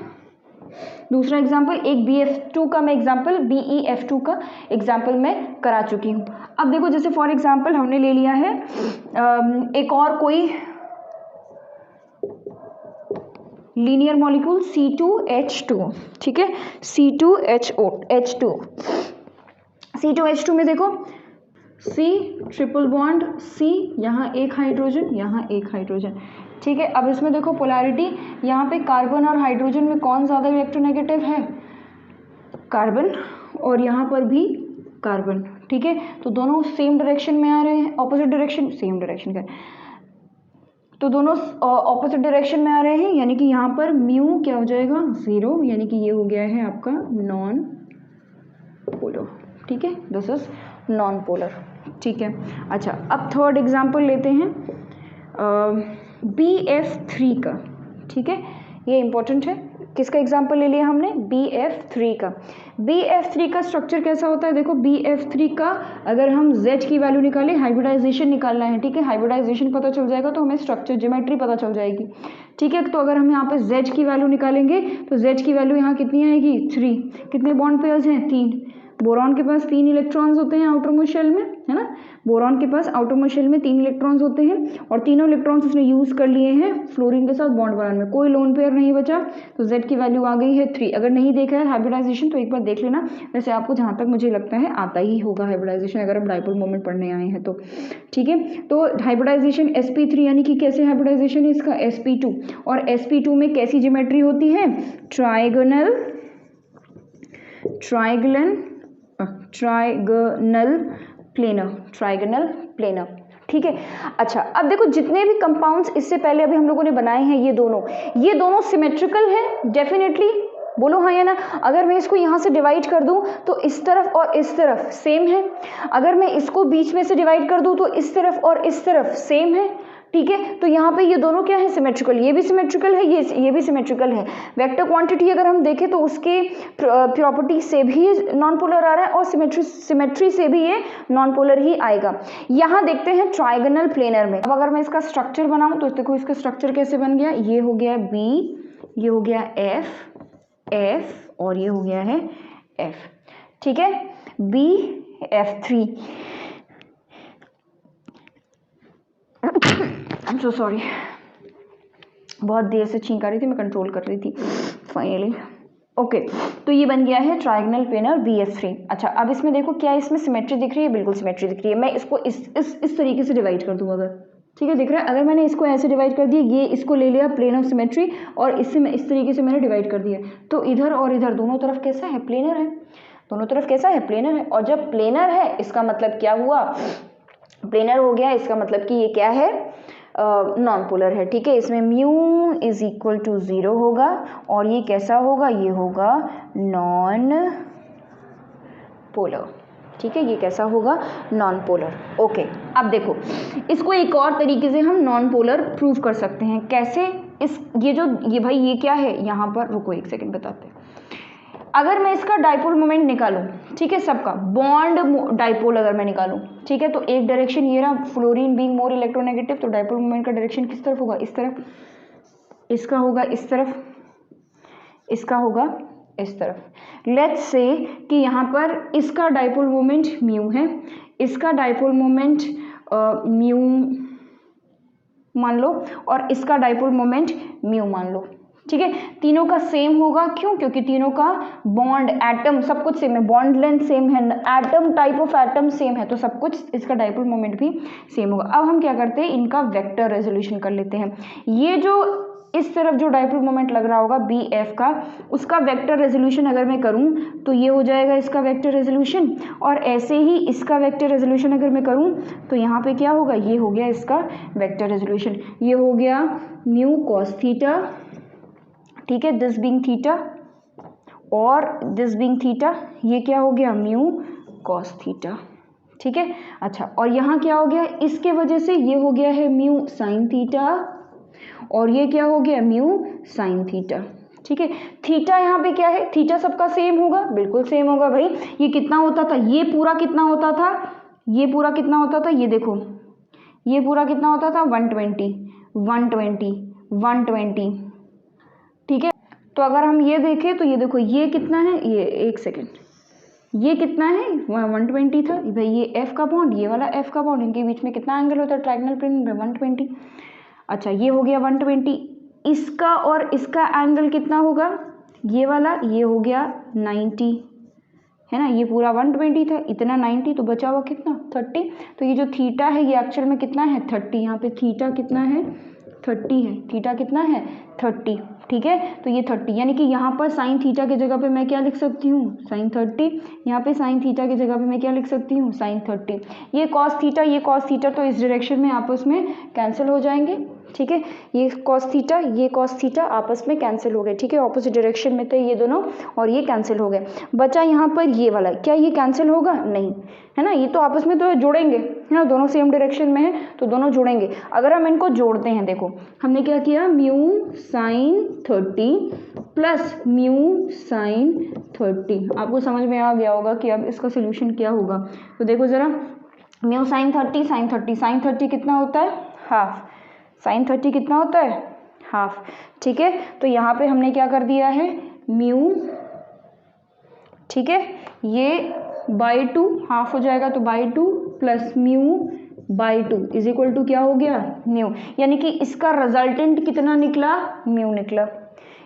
दूसरा एग्जाम्पल, एक BF2 का मैं एग्जाम्पल, BEF2 का एग्जाम्पल मैं करा चुकी हूँ। अब देखो जैसे फॉर एग्जाम्पल हमने ले लिया है एक और कोई लीनियर मॉलिक्यूल C2H2, ठीक है, C2H2 में देखो C ट्रिपल बॉन्ड C, यहाँ एक हाइड्रोजन, यहाँ एक हाइड्रोजन, ठीक है। अब इसमें देखो पोलैरिटी, यहाँ पे कार्बन और हाइड्रोजन में कौन ज़्यादा इलेक्ट्रोनेगेटिव है, कार्बन, और यहाँ पर भी कार्बन, ठीक है। तो दोनों सेम डायरेक्शन में आ रहे हैं, ऑपोजिट डायरेक्शन, सेम डायरेक्शन का, तो दोनों ऑपोजिट डायरेक्शन में आ रहे हैं, यानी कि यहाँ पर म्यू क्या हो जाएगा 0, यानी कि ये हो गया है आपका नॉन पोलर, ठीक है, दिस इज नॉन पोलर, ठीक है। अच्छा, अब थर्ड एग्जाम्पल लेते हैं BF3 का, ठीक है, ये इंपॉर्टेंट है। किसका एग्जाम्पल ले लिया हमने, BF3 का। BF3 का स्ट्रक्चर कैसा होता है, देखो BF3 का अगर हम Z की वैल्यू निकालें, हाइब्रिडाइजेशन निकालना है, ठीक है, हाइब्रिडाइजेशन पता चल जाएगा तो हमें स्ट्रक्चर ज्योमेट्री पता चल जाएगी, ठीक है। तो अगर हम यहाँ पे Z की वैल्यू निकालेंगे तो Z की वैल्यू यहाँ कितनी आएगी 3, कितने बॉन्ड पेयर्स हैं 3, बोरॉन के पास 3 इलेक्ट्रॉन्स होते हैं आउटर मोस्ट शेल में, है ना, बोरॉन के पास आउटर मोस्ट शेल में 3 इलेक्ट्रॉन्स होते हैं और तीनों इलेक्ट्रॉन्स उसने यूज़ कर लिए हैं फ्लोरीन के साथ बॉन्ड बनाने में, कोई लोन पेयर नहीं बचा, तो Z की वैल्यू आ गई है 3। अगर नहीं देखा है हाइब्रिडाइजेशन तो एक बार देख लेना, वैसे आपको जहाँ तक मुझे लगता है आता ही होगा हाइब्रिडाइजेशन, अगर आप डाइपोल मोमेंट पढ़ने आए हैं तो, ठीक है। तो हाइब्रिडाइजेशन sp3, यानी कि कैसे हाइब्रिडाइजेशन है इसका sp2, और sp2 में कैसी ज्योमेट्री होती है, ट्राइगोनल प्लेनर, ठीक है। अच्छा, अब देखो जितने भी कंपाउंड्स इससे पहले अभी हम लोगों ने बनाए हैं, ये दोनों सिमेट्रिकल है डेफिनेटली, बोलो हाँ या ना। अगर मैं इसको यहाँ से डिवाइड कर दूं तो इस तरफ और इस तरफ सेम है, अगर मैं इसको बीच में से डिवाइड कर दूं तो इस तरफ और इस तरफ सेम है, ठीक है। तो यहाँ पे ये दोनों क्या है, सिमेट्रिकल, ये भी सिमेट्रिकल है, ये भी सिमेट्रिकल है। वेक्टर क्वांटिटी अगर हम देखें तो उसके प्रॉपर्टी से भी नॉन पोलर आ रहा है और सिमेट्री से भी ये नॉन पोलर ही आएगा। यहाँ देखते हैं ट्राइगोनल प्लेनर में। अब अगर मैं इसका स्ट्रक्चर बनाऊं तो देखो इसका स्ट्रक्चर कैसे बन गया, ये हो गया B, ये हो गया F और ये हो गया है F, ठीक है, BF3। I'm so sorry, बहुत देर से छींक आ रही थी, मैं कंट्रोल कर रही थी फाइनली। ओके, तो ये बन गया है ट्राइगोनल प्लेनर BF3। अच्छा, अब इसमें देखो क्या इसमें सिमेट्री दिख रही है, बिल्कुल सिमेट्री दिख रही है। मैं इसको इस तरीके से डिवाइड कर दूँ अगर, ठीक है, दिख रहा है, अगर मैंने इसको ऐसे डिवाइड कर दिया, ये इसको ले लिया प्लेन ऑफ सिमेट्री और इससे मैं इस तरीके से मैंने डिवाइड कर दिया, तो इधर और इधर दोनों तरफ कैसा है, प्लेनर है, दोनों तरफ कैसा है, प्लेनर है। और जब प्लेनर है इसका मतलब क्या हुआ, प्लेनर हो गया, इसका मतलब कि ये क्या है, नॉन पोलर है, ठीक है। इसमें म्यू इज इक्वल टू 0 होगा और ये कैसा होगा, ये होगा नॉन पोलर, ठीक है, ये कैसा होगा, नॉन पोलर। ओके, अब देखो इसको एक और तरीके से हम नॉन पोलर प्रूव कर सकते हैं, कैसे, ये भाई ये क्या है, यहाँ पर रुको एक सेकंड बताते हैं। अगर मैं इसका डाइपोल मोमेंट निकालूं, ठीक है, सबका बॉन्ड डाइपोल अगर मैं निकालूं, ठीक है, तो एक डायरेक्शन ये रहा, फ्लोरीन बीइंग मोर इलेक्ट्रोनेगेटिव, तो डाइपोल मोमेंट का डायरेक्शन किस तरफ होगा, इस तरफ, इसका होगा इस तरफ, इसका होगा इस तरफ। लेट्स से कि यहाँ पर इसका डाइपोल मोमेंट म्यू है, इसका डाइपोल मोमेंट म्यू मान लो और इसका डाइपोल मोमेंट म्यू मान लो, ठीक है। तीनों का सेम होगा, क्यों, क्योंकि तीनों का बॉन्ड एटम सब कुछ सेम है, बॉन्ड लेंथ सेम है, atom type of atom same है, तो सब कुछ इसका डाइपोल मोमेंट भी सेम होगा। अब हम क्या करते हैं, इनका वेक्टर रेजोल्यूशन कर लेते हैं। ये जो इस तरफ जो डाइपोल मोमेंट लग रहा होगा BF का, उसका वेक्टर रेजोल्यूशन अगर मैं करूं तो ये हो जाएगा इसका वेक्टर रेजोल्यूशन, और ऐसे ही इसका वेक्टर रेजोल्यूशन अगर मैं करूं तो यहाँ पे क्या होगा, ये हो गया इसका वेक्टर रेजोल्यूशन, ये हो गया म्यू कॉस थीटा, ठीक है, दिस बीइंग थीटा और दिस बीइंग थीटा, ये क्या हो गया म्यू कॉस थीटा, ठीक है। अच्छा, और यहाँ क्या हो गया, इसके वजह से ये हो गया है म्यू साइन थीटा और ये क्या हो गया म्यू साइन थीटा, ठीक है। थीटा यहाँ पे क्या है, थीटा सबका सेम होगा, बिल्कुल सेम होगा भाई। ये कितना होता था, ये पूरा कितना होता था, ये पूरा कितना होता था, ये देखो ये पूरा कितना होता था 120, 120, 120, ठीक है। तो अगर हम ये देखें तो ये देखो ये कितना है, ये एक सेकेंड, ये कितना है 120 था भाई, ये एफ का बॉन्ड, ये वाला एफ का बॉन्ड, इनके बीच में कितना एंगल होता है ट्रायंगल प्लेन में 120। अच्छा ये हो गया 120, इसका और इसका एंगल कितना होगा, ये वाला ये हो गया 90 है ना, ये पूरा 120 था, इतना 90, तो बचा हुआ कितना 30। तो ये जो थीटा है ये एक्चुअल में कितना है 30, यहाँ पे थीटा कितना है 30 है, थीटा कितना है 30, ठीक है। तो ये 30 यानी कि यहाँ पर साइन थीटा की जगह पे मैं क्या लिख सकती हूँ साइन 30, यहाँ पे साइन थीटा की जगह पे मैं क्या लिख सकती हूँ साइन 30। ये कॉस थीटा, ये कॉस थीटा तो इस डायरेक्शन में आपस में कैंसिल हो जाएंगे, ठीक है। ये कॉस थीटा, ये कॉस थीटा आपस में कैंसिल हो गए, ठीक है, ऑपोजिट डायरेक्शन में थे ये दोनों और ये कैंसिल हो गए। बचा यहाँ पर ये वाला, क्या ये कैंसिल होगा, नहीं, है ना, ये तो आपस में तो जुड़ेंगे, है ना, दोनों सेम डायरेक्शन में है तो दोनों जुड़ेंगे। अगर हम इनको जोड़ते हैं, देखो हमने क्या किया, mu sign 30 plus mu sign 30, आपको समझ में आ गया होगा कि अब इसका सोल्यूशन क्या होगा। तो देखो ज़रा, म्यू साइन 30 साइन 30, साइन 30 कितना होता है हाफ, साइन 30 कितना होता है हाफ, ठीक है। तो यहाँ पे हमने क्या कर दिया है म्यू, ठीक है, ये बाई 2 हाफ हो जाएगा, तो by 2 plus mu by 2 is equal to क्या हो गया म्यू, यानी कि इसका रिजल्टेंट कितना निकला म्यू निकला,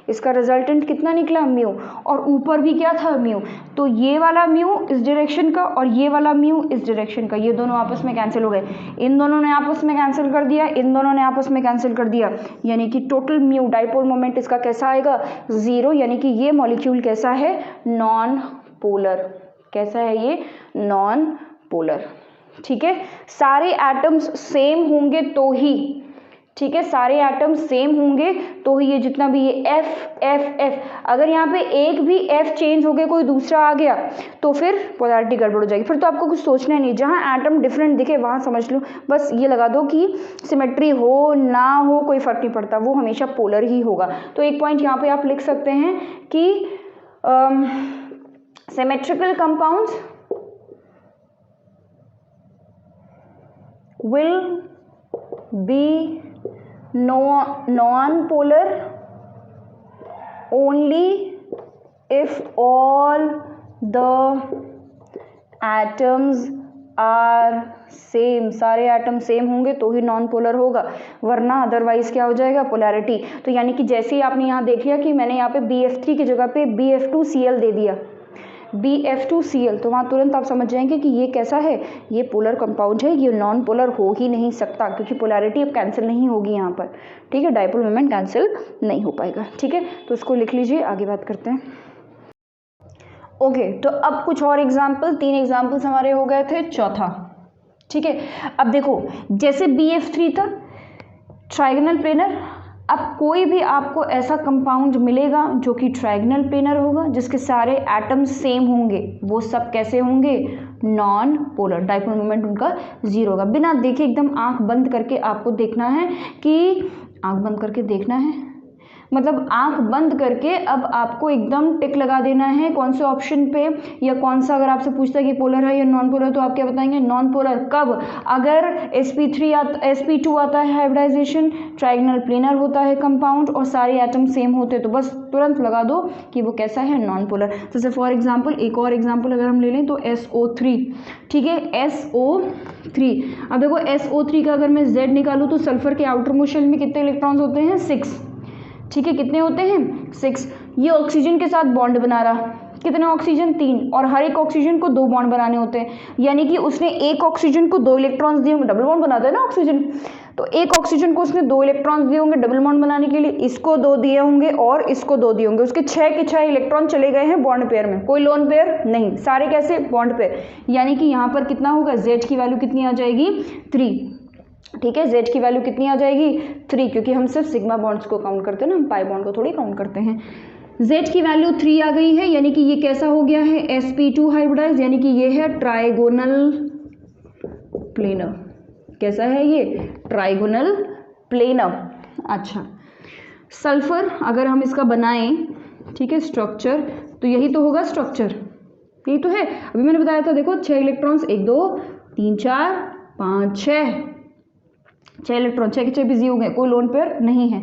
इसका रिजल्टेंट कितना निकला म्यू, और ऊपर भी क्या था म्यू। तो ये वाला म्यू इस डायरेक्शन का और ये वाला म्यू इस डायरेक्शन का, ये दोनों आपस में कैंसिल हो गए, इन दोनों ने आपस में कैंसिल कर दिया, इन दोनों ने आपस में कैंसिल कर दिया, यानी कि टोटल म्यू डाइपोल मोमेंट इसका कैसा आएगा 0, यानी कि ये मॉलिक्यूल कैसा है नॉन पोलर, कैसा है ये नॉन पोलर, ठीक है। सारे एटम्स सेम होंगे तो ही, ठीक है, सारे एटम सेम होंगे तो ही ये जितना भी ये एफ एफ एफ, अगर यहाँ पे एक भी एफ चेंज हो गया कोई दूसरा आ गया तो फिर पोलैरिटी गड़बड़ हो जाएगी, फिर तो आपको कुछ सोचना नहीं, जहाँ एटम डिफरेंट दिखे वहाँ समझ लो, बस ये लगा दो कि सिमेट्री हो ना हो कोई फर्क नहीं पड़ता, वो हमेशा पोलर ही होगा। तो एक पॉइंट यहाँ पे आप लिख सकते हैं कि symmetrical compounds will be non-polar only if all the atoms are same, सारे एटम सेम होंगे तो ही नॉन पोलर होगा, वरना अदरवाइज क्या हो जाएगा पोलैरिटी। तो यानी कि जैसे ही आपने यहाँ देख लिया कि मैंने यहाँ पे BF3 की जगह पे BF2Cl दे दिया, BF2Cl, तो वहाँ तुरंत आप समझ जाएंगे कि ये कैसा है, ये पोलर कंपाउंड है, ये नॉन पोलर हो ही नहीं सकता, क्योंकि पोलैरिटी अब कैंसिल नहीं होगी यहाँ पर, ठीक है, डाइपोल मोमेंट कैंसिल नहीं हो पाएगा, ठीक है। तो इसको लिख लीजिए, आगे बात करते हैं। ओके, तो अब कुछ और एग्जाम्पल, 3 एग्जाम्पल्स हमारे हो गए थे, चौथा, ठीक है। अब देखो जैसे BF3 था ट्रायगोनल प्लेनर, अब कोई भी आपको ऐसा कंपाउंड मिलेगा जो कि ट्रायगोनल प्लेनर होगा, जिसके सारे एटम्स सेम होंगे, वो सब कैसे होंगे नॉन पोलर, डाइपोल मोमेंट उनका 0 होगा। बिना देखे एकदम आंख बंद करके आपको देखना है कि आंख बंद करके देखना है, मतलब आंख बंद करके अब आपको एकदम टिक लगा देना है कौन से ऑप्शन पे, या कौन सा, अगर आपसे पूछता है कि पोलर है या नॉन पोलर तो आप क्या बताएंगे नॉन पोलर। कब, अगर sp2 आता है हाइब्रिडाइजेशन, ट्रायगोनल प्लेनर होता है कंपाउंड और सारे एटम सेम होते हैं, तो बस तुरंत लगा दो कि वो कैसा है नॉन पोलर। जैसे फॉर एग्जाम्पल, एक और एग्जाम्पल अगर हम ले लें तो SO3, ठीक है, SO3। अब देखो SO3 का अगर मैं Z निकालूँ तो सल्फर के आउटर मोस्ट शेल में कितने इलेक्ट्रॉन्स होते हैं 6, ठीक है, कितने होते हैं 6। ये ऑक्सीजन के साथ बॉन्ड बना रहा, कितने ऑक्सीजन 3, और हर एक ऑक्सीजन को 2 बॉन्ड बनाने होते हैं, यानी कि उसने एक ऑक्सीजन को 2 इलेक्ट्रॉन्स दिए होंगे, डबल बॉन्ड बनाता है ना ऑक्सीजन, तो एक ऑक्सीजन को उसने 2 इलेक्ट्रॉन्स दिए होंगे डबल बॉन्ड बनाने के लिए, इसको 2 दिए होंगे और इसको 2 दिए होंगे, उसके 6 के 6 इलेक्ट्रॉन चले गए हैं बॉन्ड पेयर में, कोई लोन पेयर नहीं, सारे कैसे बॉन्ड पेयर, यानी कि यहाँ पर कितना होगा Z की वैल्यू कितनी आ जाएगी 3, ठीक है, Z की वैल्यू कितनी आ जाएगी 3, क्योंकि हम सिर्फ सिग्मा बॉन्ड्स को काउंट करते हैं ना, हम पाई बॉन्ड को थोड़ी काउंट करते हैं। Z की वैल्यू 3 आ गई है, यानी कि ये कैसा हो गया है sp2 हाइब्रिडाइज, यानी कि ये है ट्राइगोनल प्लेनर, कैसा है ये ट्राइगोनल प्लेनर। अच्छा, सल्फर अगर हम इसका बनाएं, ठीक है, स्ट्रक्चर, तो यही तो होगा स्ट्रक्चर, यही तो है, अभी मैंने बताया था, देखो 6 इलेक्ट्रॉन्स, 1 2 3 4 5 6 इलेक्ट्रॉन, 6 के 6 बिजी हो गए, कोई लोन पेयर नहीं है,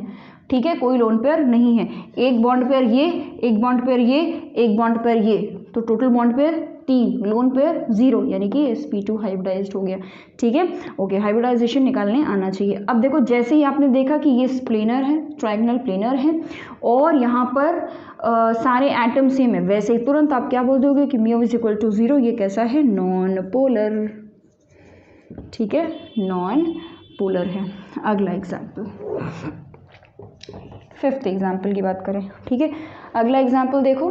ठीक है, कोई लोन पेयर नहीं है। एक बॉन्ड पेयर ये, एक बॉन्ड पेयर ये, एक बॉन्ड पेयर ये, तो total bond pair 3, lone pair 0, यानी कि sp2 हाइब्रिडाइज्ड हो गया। ठीक है, ओके, हाइब्रिडाइजेशन निकालने आना चाहिए। अब देखो जैसे ही आपने देखा कि ये प्लेनर है, ट्रायंगल प्लेनर है और यहाँ पर सारे एटम सेम है, वैसे ही तुरंत आप क्या बोल दोगे कि म्यू इज इक्वल टू 0, ये कैसा है, नॉन पोलर। ठीक है, नॉन पोलर है। अगला एग्जाम्पल, 5th एग्जाम्पल की बात करें। ठीक है, अगला एग्जाम्पल देखो,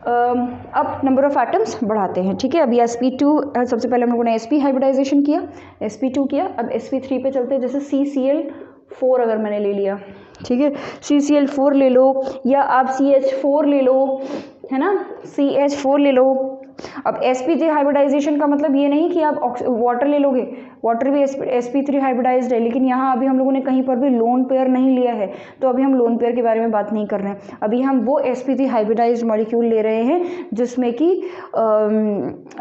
अब नंबर ऑफ एटम्स बढ़ाते हैं। ठीक है, अभी sp2 सबसे पहले हम लोगों ने sp हाइब्रिडाइजेशन किया, sp2 किया, अब sp3 पे चलते हैं। जैसे CCl4 अगर मैंने ले लिया, ठीक है, CCl4 ले लो या आप CH4 ले लो, है ना, CH4 ले लो। अब sp3 हाइब्रिडाइजेशन का मतलब ये नहीं कि आप वाटर ले लोगे, वाटर भी sp3 हाइब्रिडाइज्ड है, लेकिन यहाँ अभी हम लोगों ने कहीं पर भी लोन पेयर नहीं लिया है, तो अभी हम लोन पेयर के बारे में बात नहीं कर रहे हैं। अभी हम वो sp3 हाइब्रिडाइज्ड मॉलिक्यूल ले रहे हैं जिसमें कि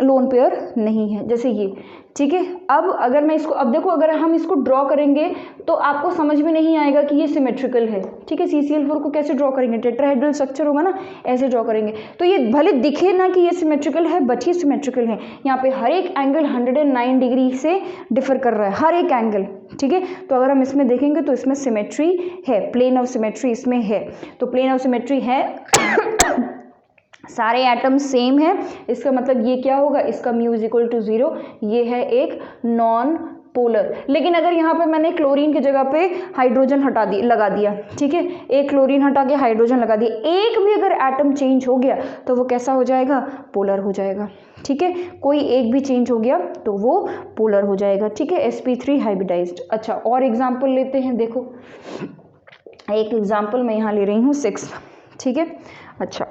लोन पेयर नहीं है, जैसे ये। ठीक है, अब अगर मैं इसको, अब देखो अगर हम इसको ड्रॉ करेंगे तो आपको समझ में नहीं आएगा कि ये सिमेट्रिकल है। ठीक है, CCl4 को कैसे ड्रॉ करेंगे, टेट्राहेड्रल स्ट्रक्चर होगा ना, ऐसे ड्रॉ करेंगे, तो ये भले दिखे ना कि ये सिमेट्रिकल है, बट ये सिमेट्रिकल है। यहाँ पे हर एक एंगल 109 डिग्री से डिफर कर रहा है, हर एक एंगल। ठीक है, तो अगर हम इसमें देखेंगे तो इसमें सिमेट्री है, प्लेन ऑफ सिमेट्री इसमें है, तो प्लेन ऑफ सिमेट्री है सारे एटम सेम है, इसका मतलब ये क्या होगा, इसका म्यू इज इक्वल टू 0, ये है एक नॉन पोलर। लेकिन अगर यहाँ पे मैंने क्लोरीन की जगह पे हाइड्रोजन लगा दिया, ठीक है, एक क्लोरीन हटा के हाइड्रोजन लगा दिया, एक भी अगर एटम चेंज हो गया तो वो कैसा हो जाएगा, पोलर हो जाएगा। ठीक है, कोई एक भी चेंज हो गया तो वो पोलर हो जाएगा। ठीक है, sp3 हाइब्रिडाइज्ड। अच्छा, और एग्जाम्पल लेते हैं। देखो एक एग्जाम्पल मैं यहाँ ले रही हूँ 6। ठीक है, अच्छा,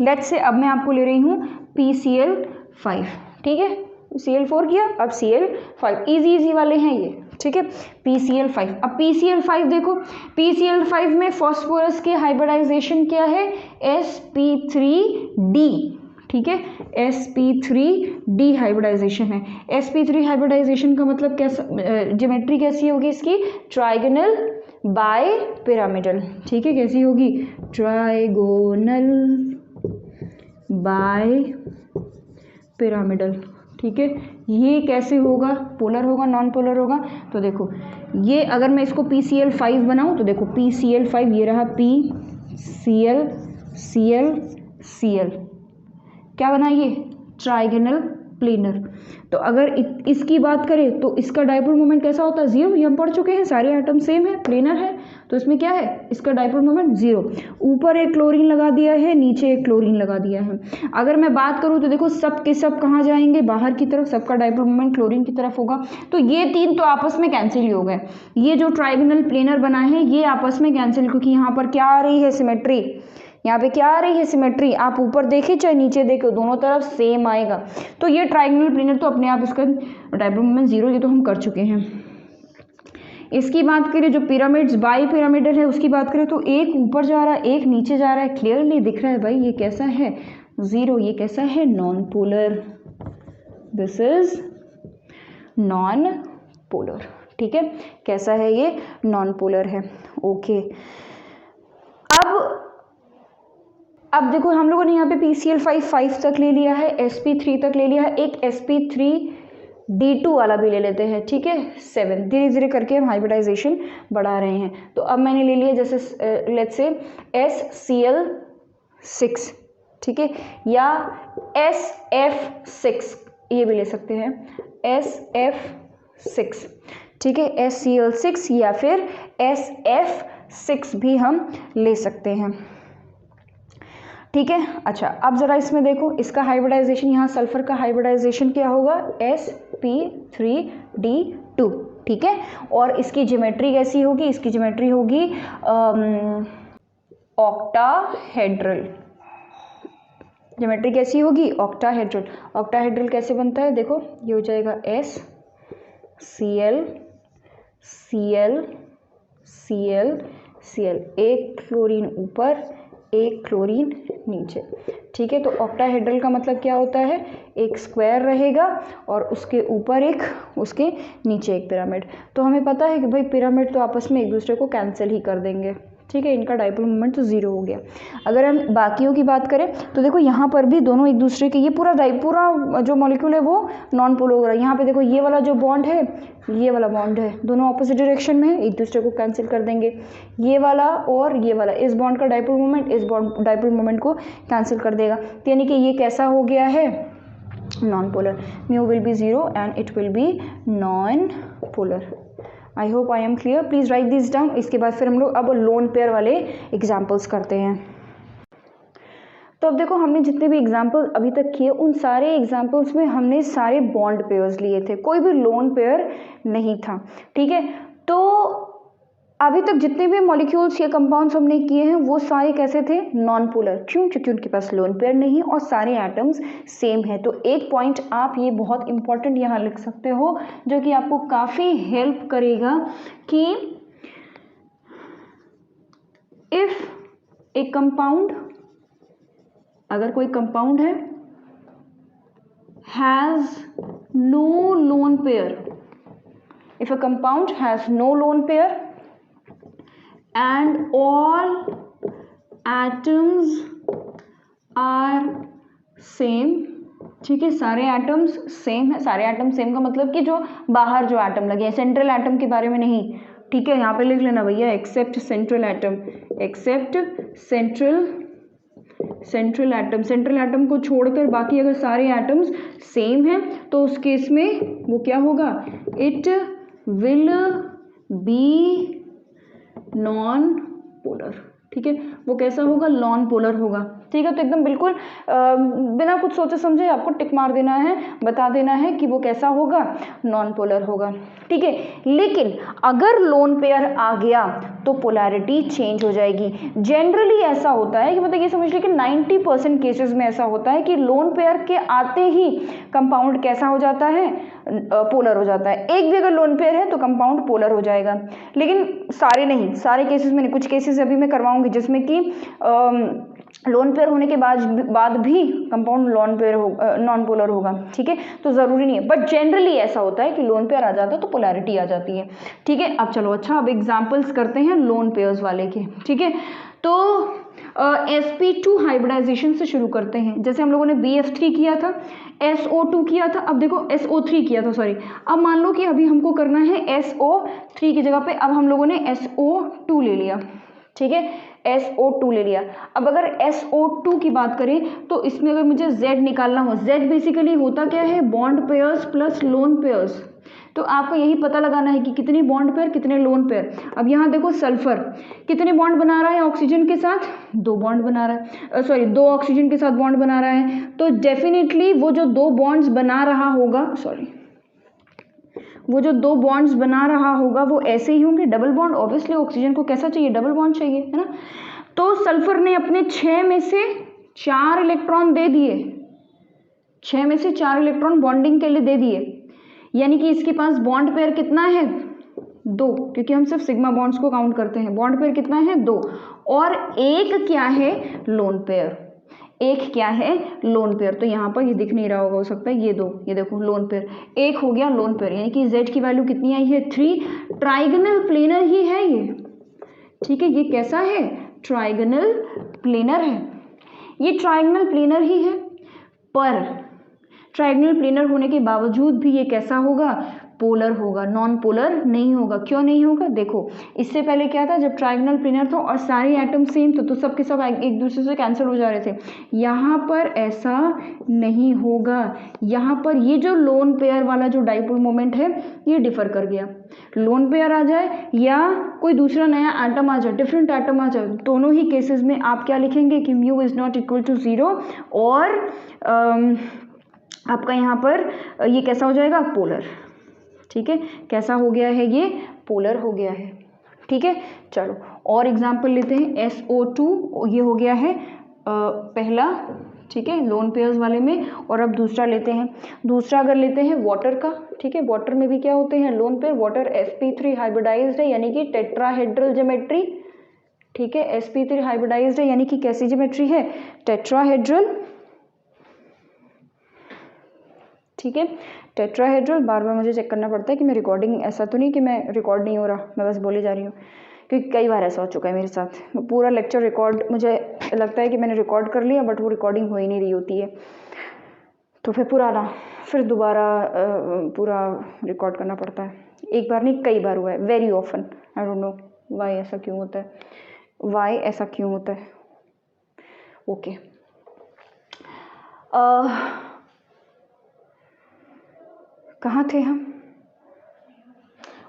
लेट्स से अब मैं आपको ले रही हूँ PCl5। ठीक है, Cl4 किया, अब Cl5, इजी वाले हैं ये। ठीक है, PCl5। अब PCl5 देखो, PCl5 में फॉस्फोरस के हाइब्रिडाइजेशन क्या है, sp3d। ठीक है, sp3d हाइब्रिडाइजेशन है। sp3 हाइब्रिडाइजेशन का मतलब कैसा, ज्योमेट्री कैसी होगी इसकी, ट्राइगोनल बाय पिरामिडल। ठीक है, कैसी होगी, ट्राइगोनल बाय पिरामिडल। ठीक है, ये कैसे होगा, पोलर होगा, नॉन पोलर होगा। तो देखो ये अगर मैं इसको PCl5 बनाऊं तो देखो PCl5 ये रहा, PCl Cl Cl, क्या बना ये, ट्राइगोनल प्लेनर। तो अगर इसकी बात करें तो इसका डाइपोल मोमेंट कैसा होता है, 0। ये हम पढ़ चुके हैं, सारे एटम सेम है, प्लेनर है, तो इसमें क्या है, इसका डाइपोल मोमेंट 0। ऊपर एक क्लोरीन लगा दिया है, नीचे एक क्लोरीन लगा दिया है। अगर मैं बात करूं तो देखो सब के सब कहाँ जाएंगे, बाहर की तरफ, सबका डाइपोल मोमेंट क्लोरीन की तरफ होगा। तो ये 3 तो आपस में कैंसिल ही हो गए। ये जो ट्राइगोनल प्लेनर बना है ये आपस में कैंसिल, क्योंकि यहाँ पर क्या आ रही है, सिमेट्री। यहाँ पे क्या आ रही है, सिमेट्री। आप ऊपर देखे चाहे नीचे देखे, दोनों तरफ सेम आएगा। तो ये ट्राइगोनल प्लेनर तो अपने आप इसका डाइपोल मोमेंट 0, ये तो हम कर चुके हैं। इसकी बात करें जो पिरामिड्स बाई पिरामिडल है उसकी बात करें तो एक ऊपर जा रहा है, एक नीचे जा रहा है, क्लियरली दिख रहा है भाई, ये कैसा है, 0। ये कैसा है, non polar. This is non polar. ठीक है, कैसा है ये, नॉन पोलर है। ओके, अब देखो हम लोगों ने यहाँ पे PCl5 5 तक ले लिया है, sp3 तक ले लिया है, एक sp3d2 वाला भी ले लेते हैं। ठीक है, 7। धीरे धीरे करके हम हाइब्रिडाइजेशन बढ़ा रहे हैं। तो अब मैंने ले लिया जैसे लेट्स से SCl6, ठीक है, या SF6, ये भी ले सकते हैं, SF6। ठीक है, SCl6 या फिर SF6 भी हम ले सकते हैं। ठीक है, अच्छा, अब जरा इसमें देखो, इसका हाइब्रिडाइजेशन, यहाँ सल्फर का हाइब्रिडाइजेशन क्या होगा, sp3d2। ठीक है, और इसकी ज्योमेट्री कैसी होगी, इसकी ज्योमेट्री होगी ऑक्टाहेड्रल। ज्योमेट्री कैसी होगी, ऑक्टाहेड्रल। ऑक्टाहेड्रल कैसे बनता है, देखो ये हो जाएगा SCl Cl Cl Cl, एक क्लोरीन ऊपर, एक क्लोरीन नीचे। ठीक है, तो ऑक्टाहेड्रल का मतलब क्या होता है, एक स्क्वायर रहेगा और उसके ऊपर एक, उसके नीचे एक पिरामिड। तो हमें पता है कि भाई पिरामिड तो आपस में एक दूसरे को कैंसिल ही कर देंगे। ठीक है, इनका डाइपोल मोमेंट तो ज़ीरो हो गया। अगर हम बाकियों की बात करें तो देखो यहाँ पर भी दोनों एक दूसरे के, ये पूरा जो मॉलिक्यूल है वो नॉन पोलर हो रहा है। यहाँ पे देखो ये वाला जो बॉन्ड है, ये वाला बॉन्ड है, दोनों ऑपोजिट डायरेक्शन में है, एक दूसरे को कैंसिल कर देंगे। ये वाला और ये वाला, इस बॉन्ड का डाइपोल मोमेंट इस बॉन्ड डाइपोल मोमेंट को कैंसिल कर देगा। यानी कि ये कैसा हो गया है, non polar. Mu will be 0 and it will be non polar. I hope I am clear, please write this down. इसके बाद फिर हम लोग अब लोन पेयर वाले एग्जाम्पल्स करते हैं। तो अब देखो हमने जितने भी एग्जाम्पल अभी तक किए उन सारे एग्जाम्पल्स में हमने सारे बॉन्ड पेयर्स लिए थे, कोई भी लोन पेयर नहीं था। ठीक है, तो अभी तक जितने भी मॉलिक्यूल्स या कंपाउंड्स हमने किए हैं वो सारे कैसे थे, नॉन पोलर। क्यों? क्योंकि उनके पास लोन पेयर नहीं और सारे एटम्स सेम है। तो एक पॉइंट आप ये बहुत इंपॉर्टेंट यहाँ लिख सकते हो जो कि आपको काफ़ी हेल्प करेगा कि इफ ए कंपाउंड, अगर कोई कंपाउंड है has no lone pair, if a compound has no lone pair and all atoms are same। ठीक है, सारे एटम्स सेम है। सारे एटम सेम का मतलब कि जो बाहर जो एटम लगे हैं, सेंट्रल एटम के बारे में नहीं। ठीक है, यहाँ पे लिख लेना भैया, except central atom, except central atom. Central atom को छोड़कर बाकी अगर सारे एटम्स सेम हैं तो उस केस में वो क्या होगा, it will be non polar. ठीक है, वो कैसा होगा, नॉन पोलर होगा। ठीक है, तो एकदम बिल्कुल बिना कुछ सोचे समझे आपको टिक मार देना है, बता देना है कि वो कैसा होगा, नॉन पोलर होगा। ठीक है, लेकिन अगर लोन पेयर आ गया तो पोलैरिटी चेंज हो जाएगी। जनरली ऐसा होता है कि मतलब ये समझ लीजिए कि 90% केसेस में ऐसा होता है कि लोन पेयर के आते ही कंपाउंड कैसा हो जाता है, पोलर हो जाता है। एक भी अगर लोन पेयर है तो कंपाउंड पोलर हो जाएगा, लेकिन सारे नहीं, सारे केसेस में नहीं। कुछ केसेस अभी मैं करवाऊंगी जिसमें कि लोन पेयर होने के बाद भी कंपाउंड नॉन पोलर होगा। ठीक है, तो ज़रूरी नहीं है, बट जनरली ऐसा होता है कि लोन पेयर आ जाता है तो पोलैरिटी आ जाती है। ठीक है, अब चलो अच्छा, अब एग्जाम्पल्स करते हैं लोन पेयर्स वाले के। ठीक है, तो sp2 हाइब्रिडाइजेशन से शुरू करते हैं। जैसे हम लोगों ने BF3 किया था, SO2 किया था, अब देखो SO3 किया था, सॉरी। अब मान लो कि अभी हमको करना है SO3 की जगह पे अब हम लोगों ने SO2 ले लिया। ठीक है, SO2 ले लिया। अब अगर SO2 की बात करें तो इसमें अगर मुझे Z निकालना हो, Z बेसिकली होता क्या है, bond pairs plus lone pairs. तो आपको यही पता लगाना है कि कितने बॉन्ड पेयर कितने लोन पेयर। अब यहाँ देखो सल्फर कितने बॉन्ड बना रहा है ऑक्सीजन के साथ, 2 बॉन्ड बना रहा है, सॉरी 2 ऑक्सीजन के साथ बॉन्ड बना रहा है। तो डेफिनेटली वो जो 2 बॉन्ड्स बना रहा होगा, वो जो 2 बॉन्ड्स बना रहा होगा वो ऐसे ही होंगे, डबल बॉन्ड। ऑब्वियसली ऑक्सीजन को कैसा चाहिए, डबल बॉन्ड चाहिए, है ना। तो सल्फर ने अपने 6 में से 4 इलेक्ट्रॉन दे दिए, 6 में से 4 इलेक्ट्रॉन बॉन्डिंग के लिए दे दिए। यानी कि इसके पास बॉन्ड पेयर कितना है, 2, क्योंकि हम सिर्फ सिग्मा बॉन्ड्स को काउंट करते हैं। बॉन्ड पेयर कितना है, 2, और एक क्या है, लोन पेयर। एक क्या है, लोन पेयर। तो यहाँ पर ये दिख नहीं रहा होगा, हो सकता है ये 2, ये देखो लोन पेयर, एक हो गया लोन पेयर। यानी कि Z की वैल्यू कितनी आई है, 3। ट्राइगोनल प्लेनर ही है ये। ठीक है, ये कैसा है, ट्राइगोनल प्लेनर है। ये ट्राइगोनल प्लेनर ही है, पर ट्राइगोनल प्लेनर होने के बावजूद भी ये कैसा होगा, पोलर होगा, नॉन पोलर नहीं होगा। क्यों नहीं होगा, देखो इससे पहले क्या था, जब ट्राइगोनल प्लेनर था और सारे एटम सेम तो सब के सब एक दूसरे से कैंसिल हो जा रहे थे। यहाँ पर ऐसा नहीं होगा। यहाँ पर ये जो लोन पेयर वाला जो डाइपोल मोमेंट है ये डिफर कर गया। लोन पेयर आ जाए या कोई दूसरा नया एटम आ जाए, डिफरेंट एटम आ जाए, दोनों ही केसेस में आप क्या लिखेंगे कि mu is not equal to 0 और आपका यहाँ पर ये कैसा हो जाएगा, पोलर। ठीक है, कैसा हो गया है, ये पोलर हो गया है। ठीक है, चलो और एग्जाम्पल लेते हैं। SO2 ये हो गया है पहला, ठीक है, लोन पेयर्स वाले में। और अब दूसरा लेते हैं। दूसरा अगर लेते हैं वाटर का, ठीक है, वाटर में भी क्या होते हैं, lone pair. Water sp3 hybridised है, यानी कि टेट्राहेड्रल ज्योमेट्री। ठीक है। sp3 हाइब्रिडाइज्ड है यानी कि कैसी ज्योमेट्री है, टेट्राहेड्रल, ठीक है, टेट्राहेड्रल। बार बार मुझे चेक करना पड़ता है कि मैं रिकॉर्डिंग, ऐसा तो नहीं कि मैं रिकॉर्ड नहीं हो रहा, मैं बस बोली जा रही हूँ, क्योंकि कई बार ऐसा हो चुका है मेरे साथ। पूरा लेक्चर रिकॉर्ड, मुझे लगता है कि मैंने रिकॉर्ड कर लिया बट वो रिकॉर्डिंग हो ही नहीं रही होती है, तो फिर फिर दोबारा पूरा रिकॉर्ड करना पड़ता है। एक बार नहीं, कई बार हुआ है, very often. I don't know why ऐसा क्यों होता है, वाई ऐसा क्यों होता है। ओके, कहाँ थे हम?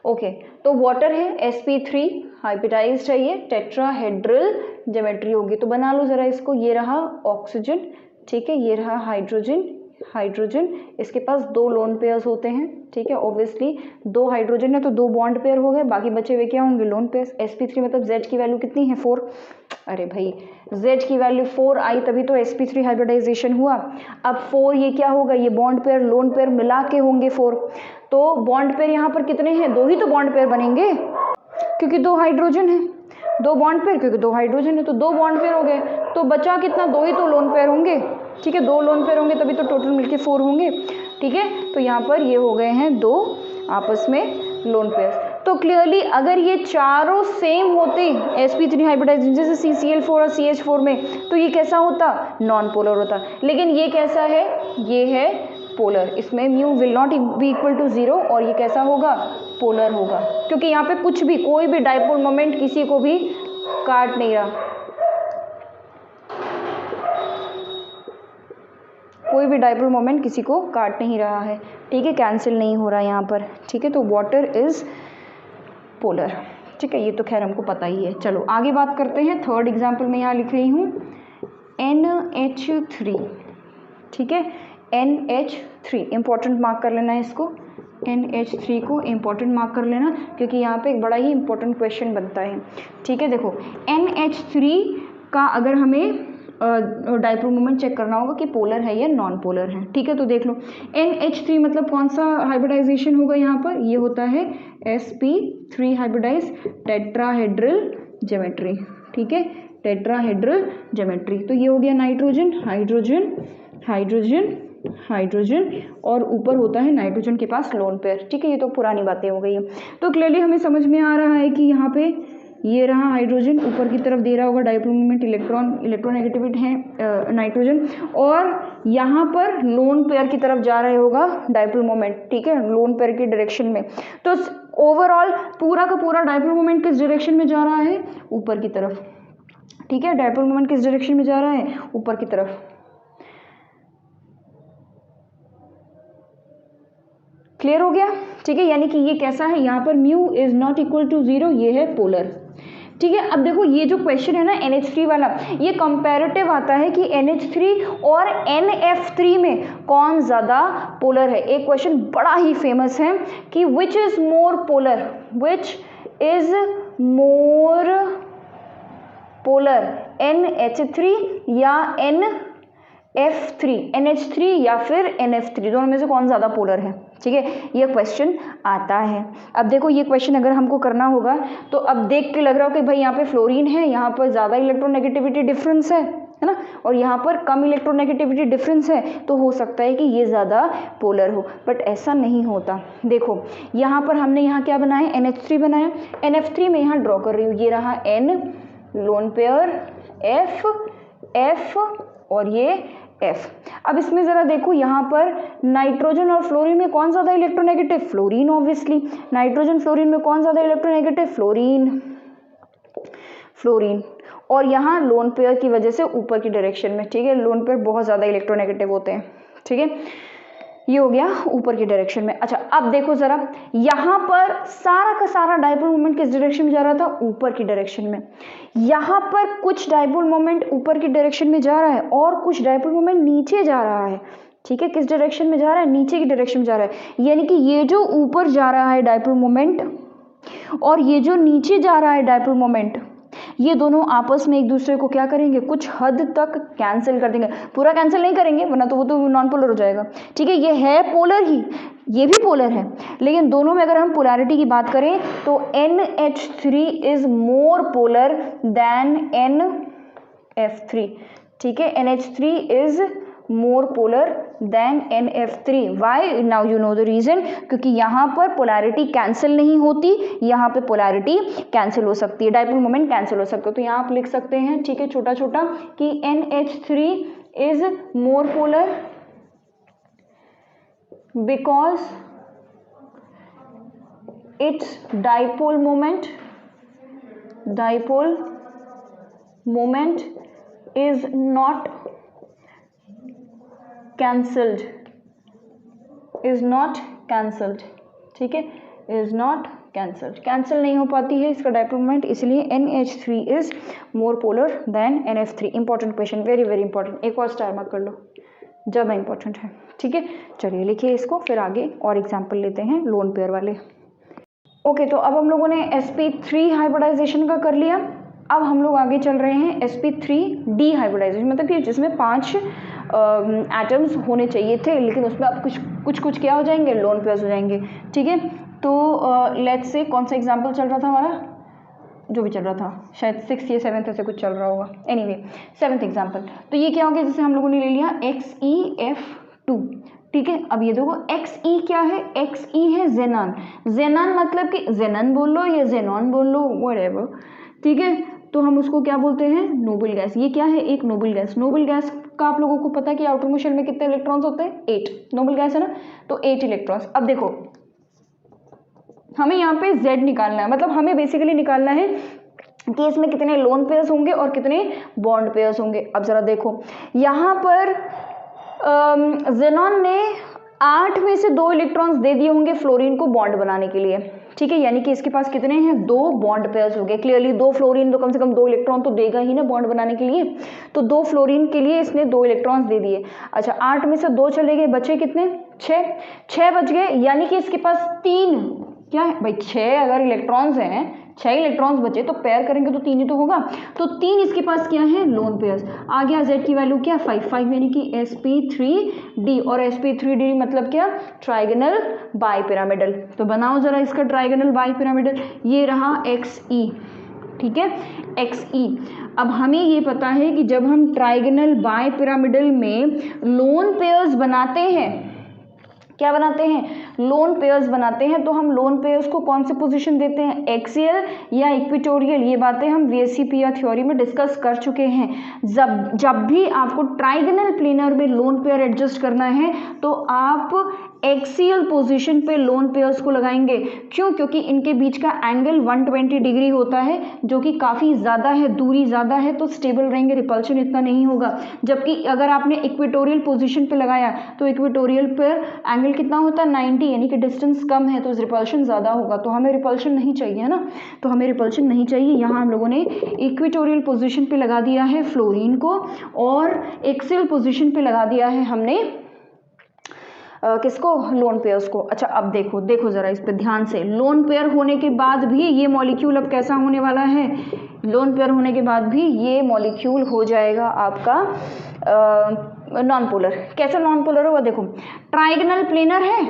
ओके, तो वाटर है, sp3 हाइब्रिडाइज्ड है, ये टेट्राहेड्रल ज्योमेट्री होगी। तो बना लो जरा इसको, ये रहा ऑक्सीजन, ठीक है, ये रहा हाइड्रोजन, हाइड्रोजन, इसके पास 2 लोन पेयर्स होते हैं, ठीक है, ऑब्वियसली 2 हाइड्रोजन है तो 2 बॉन्ड पेयर हो गए, बाकी बचे हुए क्या होंगे, लोन पेयर्स। sp3 मतलब z की वैल्यू कितनी है, 4। अरे भाई z की वैल्यू 4 आई तभी तो sp3 हाइब्रिडाइजेशन हुआ। अब 4 ये क्या होगा, ये बॉन्ड पेयर लोन पेयर मिला के होंगे 4, तो बॉन्ड पेयर यहाँ पर कितने हैं, 2 ही तो बॉन्ड पेयर बनेंगे, क्योंकि 2 हाइड्रोजन है, 2 बॉन्ड पेयर, क्योंकि 2 हाइड्रोजन है तो 2 बॉन्ड पेयर हो गए, तो बचा कितना, 2 ही तो लोन पेयर होंगे, ठीक है, 2 लोन पेयर होंगे तभी तो टोटल मिलके 4 होंगे, ठीक है। तो यहाँ पर ये हो गए हैं 2 आपस में लोन पेयर। तो क्लियरली अगर ये चारों सेम होते sp3 हाइब्रिडाइजेशन जैसे CCl4 और CH4 में, तो ये कैसा होता, नॉन पोलर होता। लेकिन ये कैसा है, ये है पोलर, इसमें mu will not be equal to 0 और ये कैसा होगा, पोलर होगा, क्योंकि यहाँ पे कुछ भी, कोई भी डाइपोल मोमेंट किसी को भी काट नहीं रहा, कोई भी डाइपोल मोमेंट किसी को काट नहीं रहा है, ठीक है, कैंसिल नहीं हो रहा है यहाँ पर, ठीक है। तो वाटर इज पोलर, ठीक है, ये तो खैर हमको पता ही है। चलो आगे बात करते हैं। थर्ड एग्जाम्पल में यहाँ लिख रही हूँ NH3, ठीक है, NH3 इंपॉर्टेंट मार्क कर लेना है इसको, NH3 को इंपॉर्टेंट मार्क कर लेना, क्योंकि यहाँ पे एक बड़ा ही इंपॉर्टेंट क्वेश्चन बनता है, ठीक है। देखो NH3 का अगर हमें डाइपोल मोमेंट चेक करना होगा कि पोलर है या नॉन पोलर है, ठीक है। तो देख लो NH3 मतलब कौन सा हाइब्रिडाइजेशन होगा यहाँ पर, ये होता है sp3 हाइब्रिडाइज टेट्राहेड्रल ज्योमेट्री, ठीक है, टेट्राहेड्रल ज्योमेट्री। तो ये हो गया नाइट्रोजन, हाइड्रोजन, हाइड्रोजन, हाइड्रोजन, और ऊपर होता है नाइट्रोजन के पास लोन पेयर, ठीक है। ये तो पुरानी बातें हो गई है। तो क्लियरली हमें समझ में आ रहा है कि यहाँ पे ये रहा हाइड्रोजन, ऊपर की तरफ दे रहा होगा डाइपोल मोमेंट, इलेक्ट्रोनेगेटिविटी है नाइट्रोजन, और यहाँ पर लोन पेयर की तरफ जा रहे होगा डाइपोल मोमेंट, ठीक है, लोन पेयर की डायरेक्शन में। तो ओवरऑल पूरा का पूरा डाइपोल मोमेंट किस डायरेक्शन में जा रहा है, ऊपर की तरफ, ठीक है, डाइपोल मोमेंट किस डायरेक्शन में जा रहा है, ऊपर की तरफ। क्लियर हो गया, ठीक है, यानी कि ये कैसा है, यहाँ पर mu is not equal to 0, ये है पोलर, ठीक है। अब देखो ये जो क्वेश्चन है ना NH3 वाला, ये कंपैरेटिव आता है कि NH3 और NF3 में कौन ज़्यादा पोलर है। एक क्वेश्चन बड़ा ही फेमस है कि which is more polar, which is more polar, NH3 या NF3, NH3 या फिर NF3, दोनों में से कौन ज़्यादा पोलर है, ठीक है, ये क्वेश्चन आता है। अब देखो ये क्वेश्चन अगर हमको करना होगा तो अब देख के लग रहा हो कि भाई यहाँ पे फ्लोरीन है, यहाँ पर ज़्यादा इलेक्ट्रोनेगेटिविटी डिफरेंस है ना, और यहाँ पर कम इलेक्ट्रोनेगेटिविटी डिफरेंस है, तो हो सकता है कि ये ज़्यादा पोलर हो, बट ऐसा नहीं होता। देखो यहाँ पर हमने यहाँ क्या बनाया, NH3 बनाया, NF3 में यहाँ ड्रॉ कर रही हूँ, ये रहा N लोन पेयर, F और ये F। अब इसमें ज़रा देखो यहाँ पर नाइट्रोजन और फ्लोरीन में कौन ज़्यादा electronegative, fluorine obviously, nitrogen fluorine में कौन ज़्यादा इलेक्ट्रोनेगेटिव, फ्लोरीन, फ्लोरीन, और यहाँ लोन पेयर की वजह से ऊपर की डायरेक्शन में, ठीक है, लोन पेयर बहुत ज़्यादा इलेक्ट्रोनेगेटिव होते हैं, ठीक है, ये हो गया ऊपर की डायरेक्शन में। अच्छा अब देखो ज़रा यहाँ पर सारा का सारा डाइपोल मोमेंट किस डायरेक्शन में जा रहा था, ऊपर की डायरेक्शन में। यहाँ पर कुछ डाइपोल मोमेंट ऊपर की डायरेक्शन में जा रहा है और कुछ डाइपोल मोमेंट नीचे जा रहा है, ठीक है, किस डायरेक्शन में जा रहा है, नीचे की डायरेक्शन में जा रहा है, यानी कि ये जो ऊपर जा रहा है डाइपोल मोमेंट और ये जो नीचे जा रहा है डाइपोल मोमेंट, ये दोनों आपस में एक दूसरे को क्या करेंगे, कुछ हद तक कैंसिल कर देंगे, पूरा कैंसिल नहीं करेंगे वरना तो वो तो नॉन पोलर हो जाएगा। ठीक है, ये है पोलर ही, ये भी पोलर है, लेकिन दोनों में अगर हम पोलैरिटी की बात करें तो NH3 is more polar than NF3। ठीक है, NH3 is more polar than NF3। Why? Now you know the reason, क्योंकि यहाँ पर पोलैरिटी कैंसिल नहीं होती, यहाँ पे पोलैरिटी कैंसिल हो सकती है, डाइपोल मोमेंट कैंसिल हो सकता है। तो यहाँ आप लिख सकते हैं, ठीक है, छोटा छोटा कि NH3 is more polar because its dipole moment is not cancelled, ठीक है, is not cancelled, कैंसिल नहीं हो पाती है इसका डाइपोल मोमेंट, इसलिए NH3 is more polar than NF3। Important question, very very important, एक और स्टार मार्क कर लो, ज़्यादा इंपॉर्टेंट है। ठीक है, चलिए लिखिए इसको, फिर आगे और एग्जाम्पल लेते हैं लोन पेयर वाले। ओके, तो अब हम लोगों ने sp3 हाइब्रिडाइजेशन का कर लिया, अब हम लोग आगे चल रहे हैं sp3d हाइब्रिडाइजेशन, मतलब कि जिसमें 5 एटम्स होने चाहिए थे, लेकिन उसमें अब कुछ क्या हो जाएंगे, लोन पेयर्स हो जाएंगे। ठीक है, तो लेट्स से कौन सा एग्जाम्पल चल रहा था हमारा, जो भी चल रहा था, शायद 6 या 7 ऐसे कुछ चल रहा होगा, एनीवे 7th एग्जाम्पल। तो ये क्या हो गया, जैसे हम लोगों ने ले लिया XeF2। ठीक है, अब ये देखो Xe क्या है, Xe है जेनान, जेनान मतलब कि जेनन बोल लो या जेनॉन बोल लो, व्हाटएवर। ठीक है, तो हम उसको क्या बोलते हैं, नोबल गैस। ये क्या है, एक नोबल गैस। नोबल गैस का आप लोगों को पता है कि आउटर मोशन में कितने इलेक्ट्रॉन्स होते हैं, 8। नोबल गैस है ना, तो 8 इलेक्ट्रॉन्स। अब देखो हमें यहाँ पे Z निकालना है, मतलब हमें बेसिकली निकालना है कि इसमें कितने लोन पेयर्स होंगे और कितने बॉन्ड पेयर्स होंगे। अब जरा देखो यहाँ पर जेनॉन ने 8 में से 2 इलेक्ट्रॉन्स दे दिए होंगे फ्लोरीन को बॉन्ड बनाने के लिए। ठीक है, यानी कि इसके पास कितने हैं, 2 बॉन्ड पेयर्स हो गए। क्लियरली 2 फ्लोरीन तो कम से कम 2 इलेक्ट्रॉन तो देगा ही ना बॉन्ड बनाने के लिए, तो 2 फ्लोरीन के लिए इसने 2 इलेक्ट्रॉन्स दे दिए। अच्छा, 8 में से 2 चले गए, बचे कितने, 6 बच गए, यानी कि इसके पास 3 क्या है भाई, 6 अगर इलेक्ट्रॉन्स हैं, 6 इलेक्ट्रॉन्स बचे तो पेयर करेंगे तो 3 ही तो होगा, तो 3 इसके पास क्या है, लोन पेयर्स। आ गया Z की वैल्यू क्या, 5 यानी कि sp3d, और sp3d मतलब क्या, ट्राइगोनल बाइपिरामिडल। तो बनाओ जरा इसका ट्राइगोनल बाइपिरामिडल, ये रहा Xe। ठीक है, Xe। अब हमें ये पता है कि जब हम ट्राइगोनल बाइपिरामिडल में लोन पेयर्स बनाते हैं, क्या बनाते हैं, लोन पेयर्स बनाते हैं, तो हम लोन पेयर्स को कौन से पोजीशन देते हैं, एक्सियल या इक्वेटोरियल। ये बातें हम VSCPR थ्योरी में डिस्कस कर चुके हैं। जब भी आपको ट्राइगोनल प्लेनर में लोन पेयर एडजस्ट करना है तो आप एक्सियल पोजीशन पे लोन पेयर्स को लगाएंगे। क्यों, क्योंकि इनके बीच का एंगल 120 डिग्री होता है, जो कि काफ़ी ज़्यादा है, दूरी ज़्यादा है, तो स्टेबल रहेंगे, रिपल्शन इतना नहीं होगा। जबकि अगर आपने इक्वेटोरियल पोजीशन पे लगाया तो इक्वेटोरियल पर एंगल कितना होता है, 90, यानी कि डिस्टेंस कम है, तो रिपल्शन ज़्यादा होगा। तो हमें रिपल्शन नहीं चाहिए, है ना, तो हमें रिपल्शन नहीं चाहिए। यहाँ हम लोगों ने इक्वेटोरियल पोजीशन पे लगा दिया है फ्लोरीन को, और एक्सियल पोजीशन पे लगा दिया है हमने किसको, लोन पेयर्स को। अच्छा, अब देखो जरा इस पे ध्यान से, लोन पेयर होने के बाद भी ये मॉलिक्यूल अब कैसा होने वाला है, लोन पेयर होने के बाद भी ये मॉलिक्यूल हो जाएगा आपका नॉन पोलर। कैसे नॉन पोलर होगा, देखो ट्राइगोनल प्लेनर है,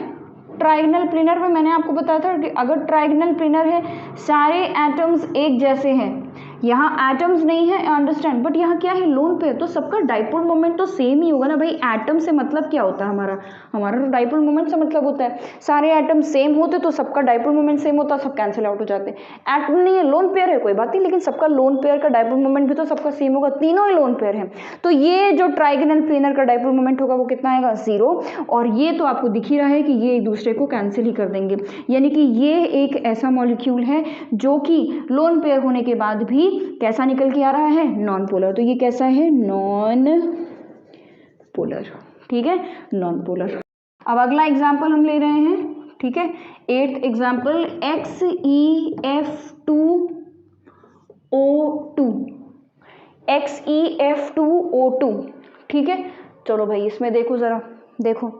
ट्राइगोनल प्लेनर में मैंने आपको बताया था कि अगर ट्राइगोनल प्लेनर है, सारे एटम्स एक जैसे हैं, यहाँ एटम्स नहीं है, अंडरस्टैंड, बट यहाँ क्या है, लोन पेयर, तो सबका डाइपोल मोमेंट तो सेम ही होगा ना भाई। एटम से मतलब क्या होता है, हमारा तो डाइपोल मोमेंट से मतलब होता है। सारे एटम सेम होते तो सबका डाइपोल मोमेंट सेम होता, सब कैंसिल आउट हो जाते। एटम नहीं है, लोन पेयर है, कोई बात नहीं, लेकिन सबका लोन पेयर का डाइपोल मोमेंट भी तो सबका सेम होगा, तीनों ही लोन पेयर है। तो ये जो ट्राइगोनल प्लेनर का डाइपोल मोमेंट होगा वो कितना आएगा, 0। और ये तो आपको दिख ही रहा है कि ये एक दूसरे को कैंसिल ही कर देंगे, यानी कि ये एक ऐसा मॉलिक्यूल है जो कि लोन पेयर होने के बाद भी कैसा निकल के आ रहा है, नॉन पोलर। तो ये कैसा है, नॉन पोलर। ठीक है, नॉन पोलर। अब अगला एग्जाम्पल हम ले रहे हैं, ठीक है, 8th एग्जाम्पल, XeF2O2, XeF2O2। ठीक है, चलो भाई इसमें देखो जरा, देखो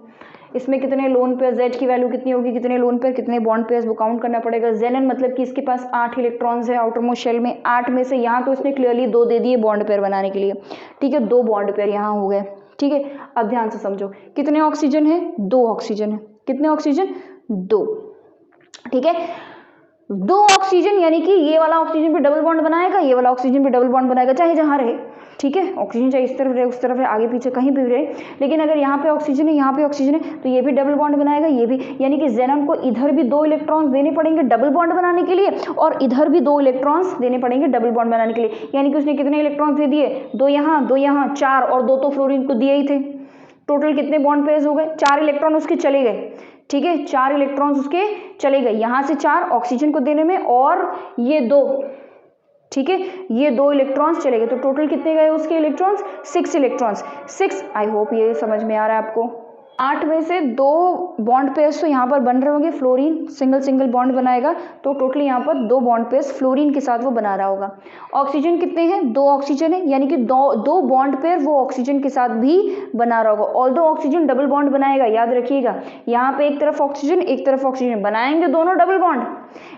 इसमें कितने लोन पेयर, Z की वैल्यू कितनी होगी, कितने लोन पेयर कितने बॉन्ड पेयर्स वो काउंट करना पड़ेगा। Zn मतलब कि इसके पास 8 इलेक्ट्रॉन्स है आउटर मोस्ट शेल में, 8 में से यहाँ तो इसने क्लियरली 2 दे दिए बॉन्ड पेयर बनाने के लिए, ठीक है, 2 बॉन्ड पेयर यहाँ हो गए, ठीक है। अब ध्यान से समझो, कितने ऑक्सीजन है, 2 ऑक्सीजन है, कितने ऑक्सीजन, 2, ठीक है। 2 ऑक्सीजन यानी कि ये वाला ऑक्सीजन पे डबल बॉन्ड बनाएगा, ये वाला ऑक्सीजन पे डबल बॉन्ड बनाएगा, चाहे जहाँ रहे, ठीक है। ऑक्सीजन चाहे इस तरफ रहे उस तरफ रहे आगे पीछे कहीं भी रहे, लेकिन अगर यहाँ पे ऑक्सीजन है यहाँ पे ऑक्सीजन है तो ये भी डबल बॉन्ड बनाएगा, ये भी, यानी कि जेनन को इधर भी 2 इलेक्ट्रॉन्स देने पड़ेंगे डबल बॉन्ड बनाने के लिए और इधर भी 2 इलेक्ट्रॉन्स देने पड़ेंगे डबल बॉन्ड बनाने के लिए, यानी कि उसने कितने इलेक्ट्रॉन्स दे दिए, 2 यहाँ 2 यहाँ, 4, और 2 तो फ्लोरीन को दिए ही थे। टोटल कितने बॉन्ड पेयर्स हो गए, 4 इलेक्ट्रॉन उसके चले गए, ठीक है, 4 इलेक्ट्रॉन्स उसके चले गए, यहाँ से 4 ऑक्सीजन को देने में और ये 2, ठीक है, ये 2 इलेक्ट्रॉन्स चले गए, तो टोटल कितने गए उसके इलेक्ट्रॉन्स, 6 इलेक्ट्रॉन्स, 6। आई होप ये समझ में आ रहा है आपको। 8 में से 2 बॉन्ड पेयर्स तो यहाँ पर बन रहे होंगे, फ्लोरीन सिंगल सिंगल बॉन्ड बनाएगा, तो टोटली यहाँ पर 2 बॉन्ड पेयर्स फ्लोरीन के साथ वो बना रहा होगा। ऑक्सीजन कितने हैं, 2 ऑक्सीजन है, यानी कि 2 बॉन्ड पेयर वो ऑक्सीजन के साथ भी बना रहा होगा। ऑल्दो ऑक्सीजन डबल बॉन्ड बनाएगा, याद रखिएगा, यहाँ पे एक तरफ ऑक्सीजन एक तरफ ऑक्सीजन बनाएंगे दोनों डबल बॉन्ड,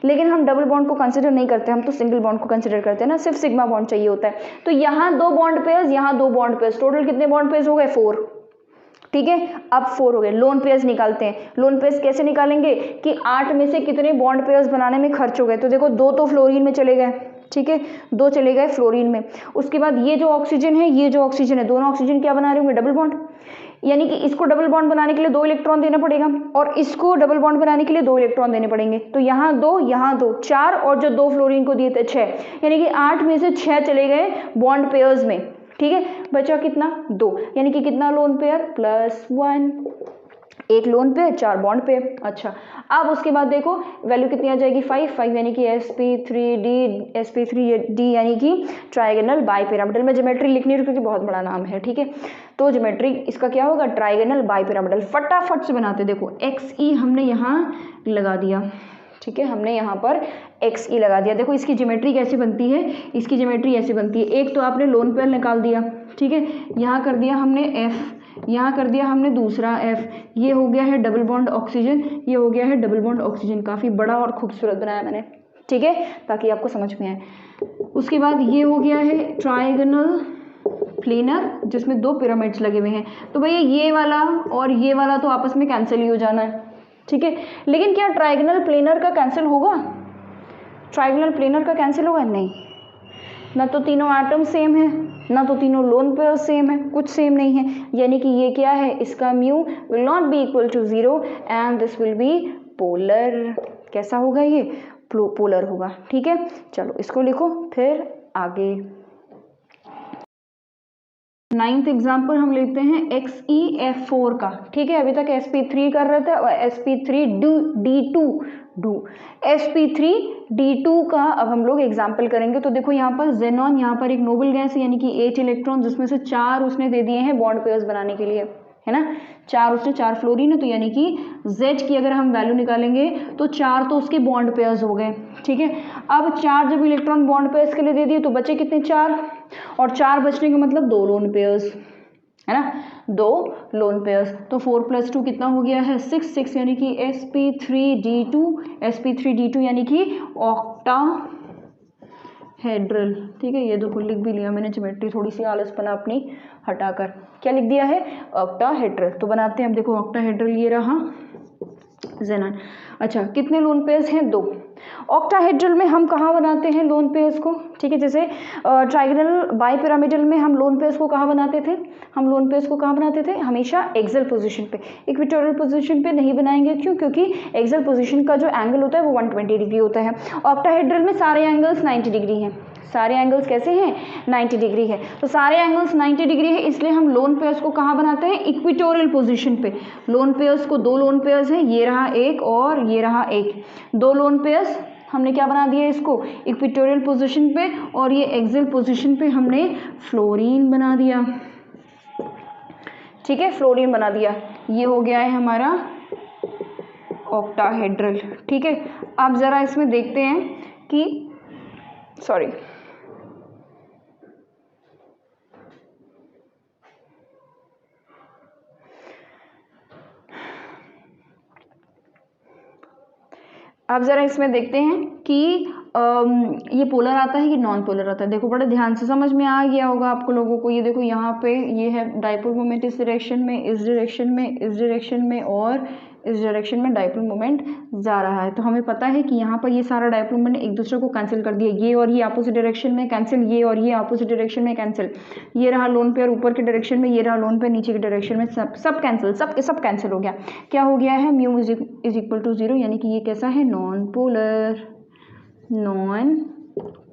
लेकिन हम डबल बॉन्ड को कंसिडर नहीं करते, हम तो सिंगल बॉन्ड को कंसिडर करते हैं ना, सिर्फ सिग्मा बॉन्ड चाहिए होता है। तो यहाँ 2 बॉन्ड पेयर्स, यहाँ 2 बॉन्ड पेयर्स, टोटल कितने बॉन्ड पेयर्स हो गए, 4, ठीक है। अब 4 हो गए। लोन पेयर्स निकालते हैं, लोन पेयर्स कैसे निकालेंगे कि 8 में से कितने बॉन्ड पेयर्स बनाने में खर्च हो गए, तो देखो 2 तो फ्लोरीन में चले गए, ठीक है, 2 चले गए फ्लोरीन में। उसके बाद ये जो ऑक्सीजन है, ये जो ऑक्सीजन है, दोनों ऑक्सीजन क्या बना रहे होंगे, डबल बॉन्ड, यानी कि इसको डबल बॉन्ड बनाने के लिए 2 इलेक्ट्रॉन देना पड़ेगा और इसको डबल बॉन्ड बनाने के लिए 2 इलेक्ट्रॉन देने पड़ेंगे, तो यहाँ 2 यहाँ 2, 4, और जो 2 फ्लोरीन को दिए थे 6, यानी कि 8 में से 6 चले गए बॉन्ड पेयर्स में, ठीक है। बचा कितना, 2, यानी कि कितना लोन पेयर, +1, एक लोन पेयर 4 बॉन्ड पेयर। अच्छा, अब उसके बाद देखो वैल्यू कितनी आ जाएगी, 5 यानी कि sp3d यानी कि ट्राइगोनल बाइपिरामिडल। में ज्योमेट्री लिखनी है क्योंकि बहुत बड़ा नाम है, ठीक है, तो ज्योमेट्री इसका क्या होगा, ट्राइगोनल बाइपिरामिडल। फटाफट से बनाते, देखो xe हमने यहाँ लगा दिया, ठीक है, हमने यहाँ पर xe लगा दिया। देखो इसकी ज्योमेट्री कैसे बनती है, इसकी ज्योमेट्री ऐसे बनती है, एक तो आपने लोन पेयर निकाल दिया, ठीक है, यहाँ कर दिया हमने f, यहाँ कर दिया हमने दूसरा f, ये हो गया है डबल बॉन्ड ऑक्सीजन, ये हो गया है डबल बॉन्ड ऑक्सीजन। काफ़ी बड़ा और खूबसूरत बनाया मैंने, ठीक है, ताकि आपको समझ में आए। उसके बाद ये हो गया है ट्राइगोनल प्लेनर जिसमें 2 पिरामिड्स लगे हुए हैं, तो भैया ये वाला और ये वाला तो आपस में कैंसिल ही हो जाना है, ठीक है। लेकिन क्या ट्राइगोनल प्लेनर का कैंसिल होगा, ट्राइगोनल प्लेनर का कैंसिल होगा, नहीं, ना तो तीनों एटम सेम है, ना तो तीनों लोन पेयर सेम है, कुछ सेम नहीं है, यानी कि ये क्या है, इसका mu will not be equal to 0 and this will be polar. कैसा होगा ये, पोलर होगा, ठीक है। चलो इसको लिखो, फिर आगे 9th एग्जाम्पल हम लेते हैं XeF4 का, ठीक है। अभी तक sp3 कर रहे थे और sp3d2 का अब हम लोग एग्जाम्पल करेंगे। तो देखो यहाँ पर जेनॉन, यहाँ पर एक नोबल गैस है, यानी कि 8 इलेक्ट्रॉन, जिसमें से 4 उसने दे दिए हैं बॉन्ड पेयर्स बनाने के लिए, है ना, 4 उसने, 4 फ्लोरीन है, तो यानी कि Z की अगर हम वैल्यू निकालेंगे तो 4 तो उसके बॉन्ड पेयर्स हो गए, ठीक है। अब 4 जब इलेक्ट्रॉन बॉन्ड पेयर्स के लिए दे दिए तो बचे कितने, 4, और 4 बचने का मतलब 2 लोन पेयर्स, है ना, 2 लोन पेयर्स। तो 4 + 2 कितना हो गया है, 6 यानी कि sp3d2 यानी कि ऑक्टाहेड्रल, ठीक है। ये देखो लिख भी लिया मैंने, ज्योमेट्री थोड़ी सी आलसपना अपनी हटाकर क्या लिख दिया है, ऑक्टाहेड्रल। तो बनाते हैं अब, देखो ऑक्टाहेड्रल ये रहा जेनॉन। अच्छा, कितने लोन पेयर्स हैं, 2। ऑक्टाहेड्रल में हम कहाँ बनाते हैं लोन पेयर्स को, ठीक है, जैसे ट्राइगोनल बाइपिरामिडल में हम लोन पेयर्स को कहाँ बनाते थे, हम लोन पेयर्स को कहाँ बनाते थे, हमेशा एक्सल पोजीशन पे, इक्वेटोरियल पोजीशन पे नहीं बनाएंगे, क्यों, क्योंकि एक्सल पोजीशन का जो एंगल होता है वो 120 डिग्री होता है। ऑक्टाहेड्रल में सारे एंगल्स 90 डिग्री हैं, सारे एंगल्स कैसे हैं, 90 डिग्री है, तो सारे एंगल्स 90 डिग्री है, इसलिए हम लोन पेयर्स को कहाँ बनाते हैं, इक्वेटोरियल पोजीशन पे। लोन पेयर्स को 2 लोन पेयर्स हैं, ये रहा एक और ये रहा एक, 2 लोन पेयर्स हमने क्या बना दिया इसको, इक्वेटोरियल पोजीशन पे, और ये एक्सियल पोजीशन पे हमने फ्लोरीन बना दिया, ठीक है, फ्लोरीन बना दिया। ये हो गया है हमारा ऑक्टाहेड्रल, ठीक है। अब जरा इसमें देखते हैं कि सॉरी अब ज़रा इसमें देखते हैं कि ये पोलर आता है कि नॉन पोलर आता है। देखो बड़े ध्यान से समझ में आ गया होगा आपको लोगों को। ये देखो यहाँ पे ये है डाइपोल मोमेंट इस डायरेक्शन में, इस डायरेक्शन में, इस डायरेक्शन में और इस डायरेक्शन में डाइपोल मोमेंट जा रहा है। तो हमें पता है कि यहाँ पर ये सारा डाइपोल मोमेंट एक दूसरे को कैंसिल कर दिया। ये और ये अपोजिट डायरेक्शन में कैंसिल, ये और ये अपोजिट डायरेक्शन में कैंसिल, ये रहा लोन पेयर ऊपर के डायरेक्शन में, ये रहा लोन पेयर नीचे के डायरेक्शन में, सब कैंसिल, सब कैंसिल हो गया। क्या हो गया है, म्यू इज इक्वल टू 0, यानी कि ये कैसा है, नॉन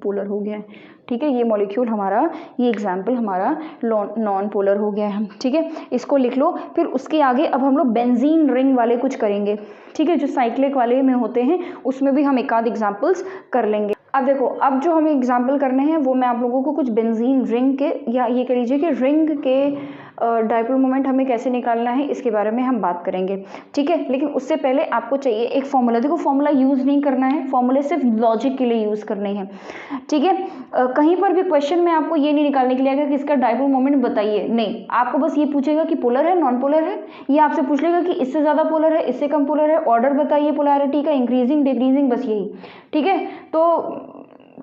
पोलर हो गया है। ठीक है, ये मॉलिक्यूल हमारा, ये एग्जाम्पल हमारा नॉन पोलर हो गया है। ठीक है, इसको लिख लो। फिर उसके आगे अब हम लोग बेंजीन रिंग वाले कुछ करेंगे। ठीक है, जो साइक्लिक वाले में होते हैं उसमें भी हम एक आध एग्जाम्पल्स कर लेंगे। अब देखो, अब जो हमें एग्जाम्पल करने हैं वो मैं आप लोगों को कुछ बेंजीन रिंग के, या ये कह लीजिए कि रिंग के डाइपोल मोमेंट हमें कैसे निकालना है इसके बारे में हम बात करेंगे। ठीक है, लेकिन उससे पहले आपको चाहिए एक फॉर्मूला। देखो फॉर्मूला यूज़ नहीं करना है, फॉर्मूले सिर्फ लॉजिक के लिए यूज़ करने हैं। ठीक है, कहीं पर भी क्वेश्चन में आपको ये नहीं निकालने के लिए आएगा कि इसका डाइपोल मोमेंट बताइए, नहीं, आपको बस ये पूछेगा कि पोलर है नॉन पोलर है। ये आपसे पूछ लेगा कि इससे ज़्यादा पोलर है, इससे कम पोलर है, ऑर्डर बताइए पोलैरिटी का, इंक्रीजिंग डिक्रीजिंग, बस यही। ठीक है, तो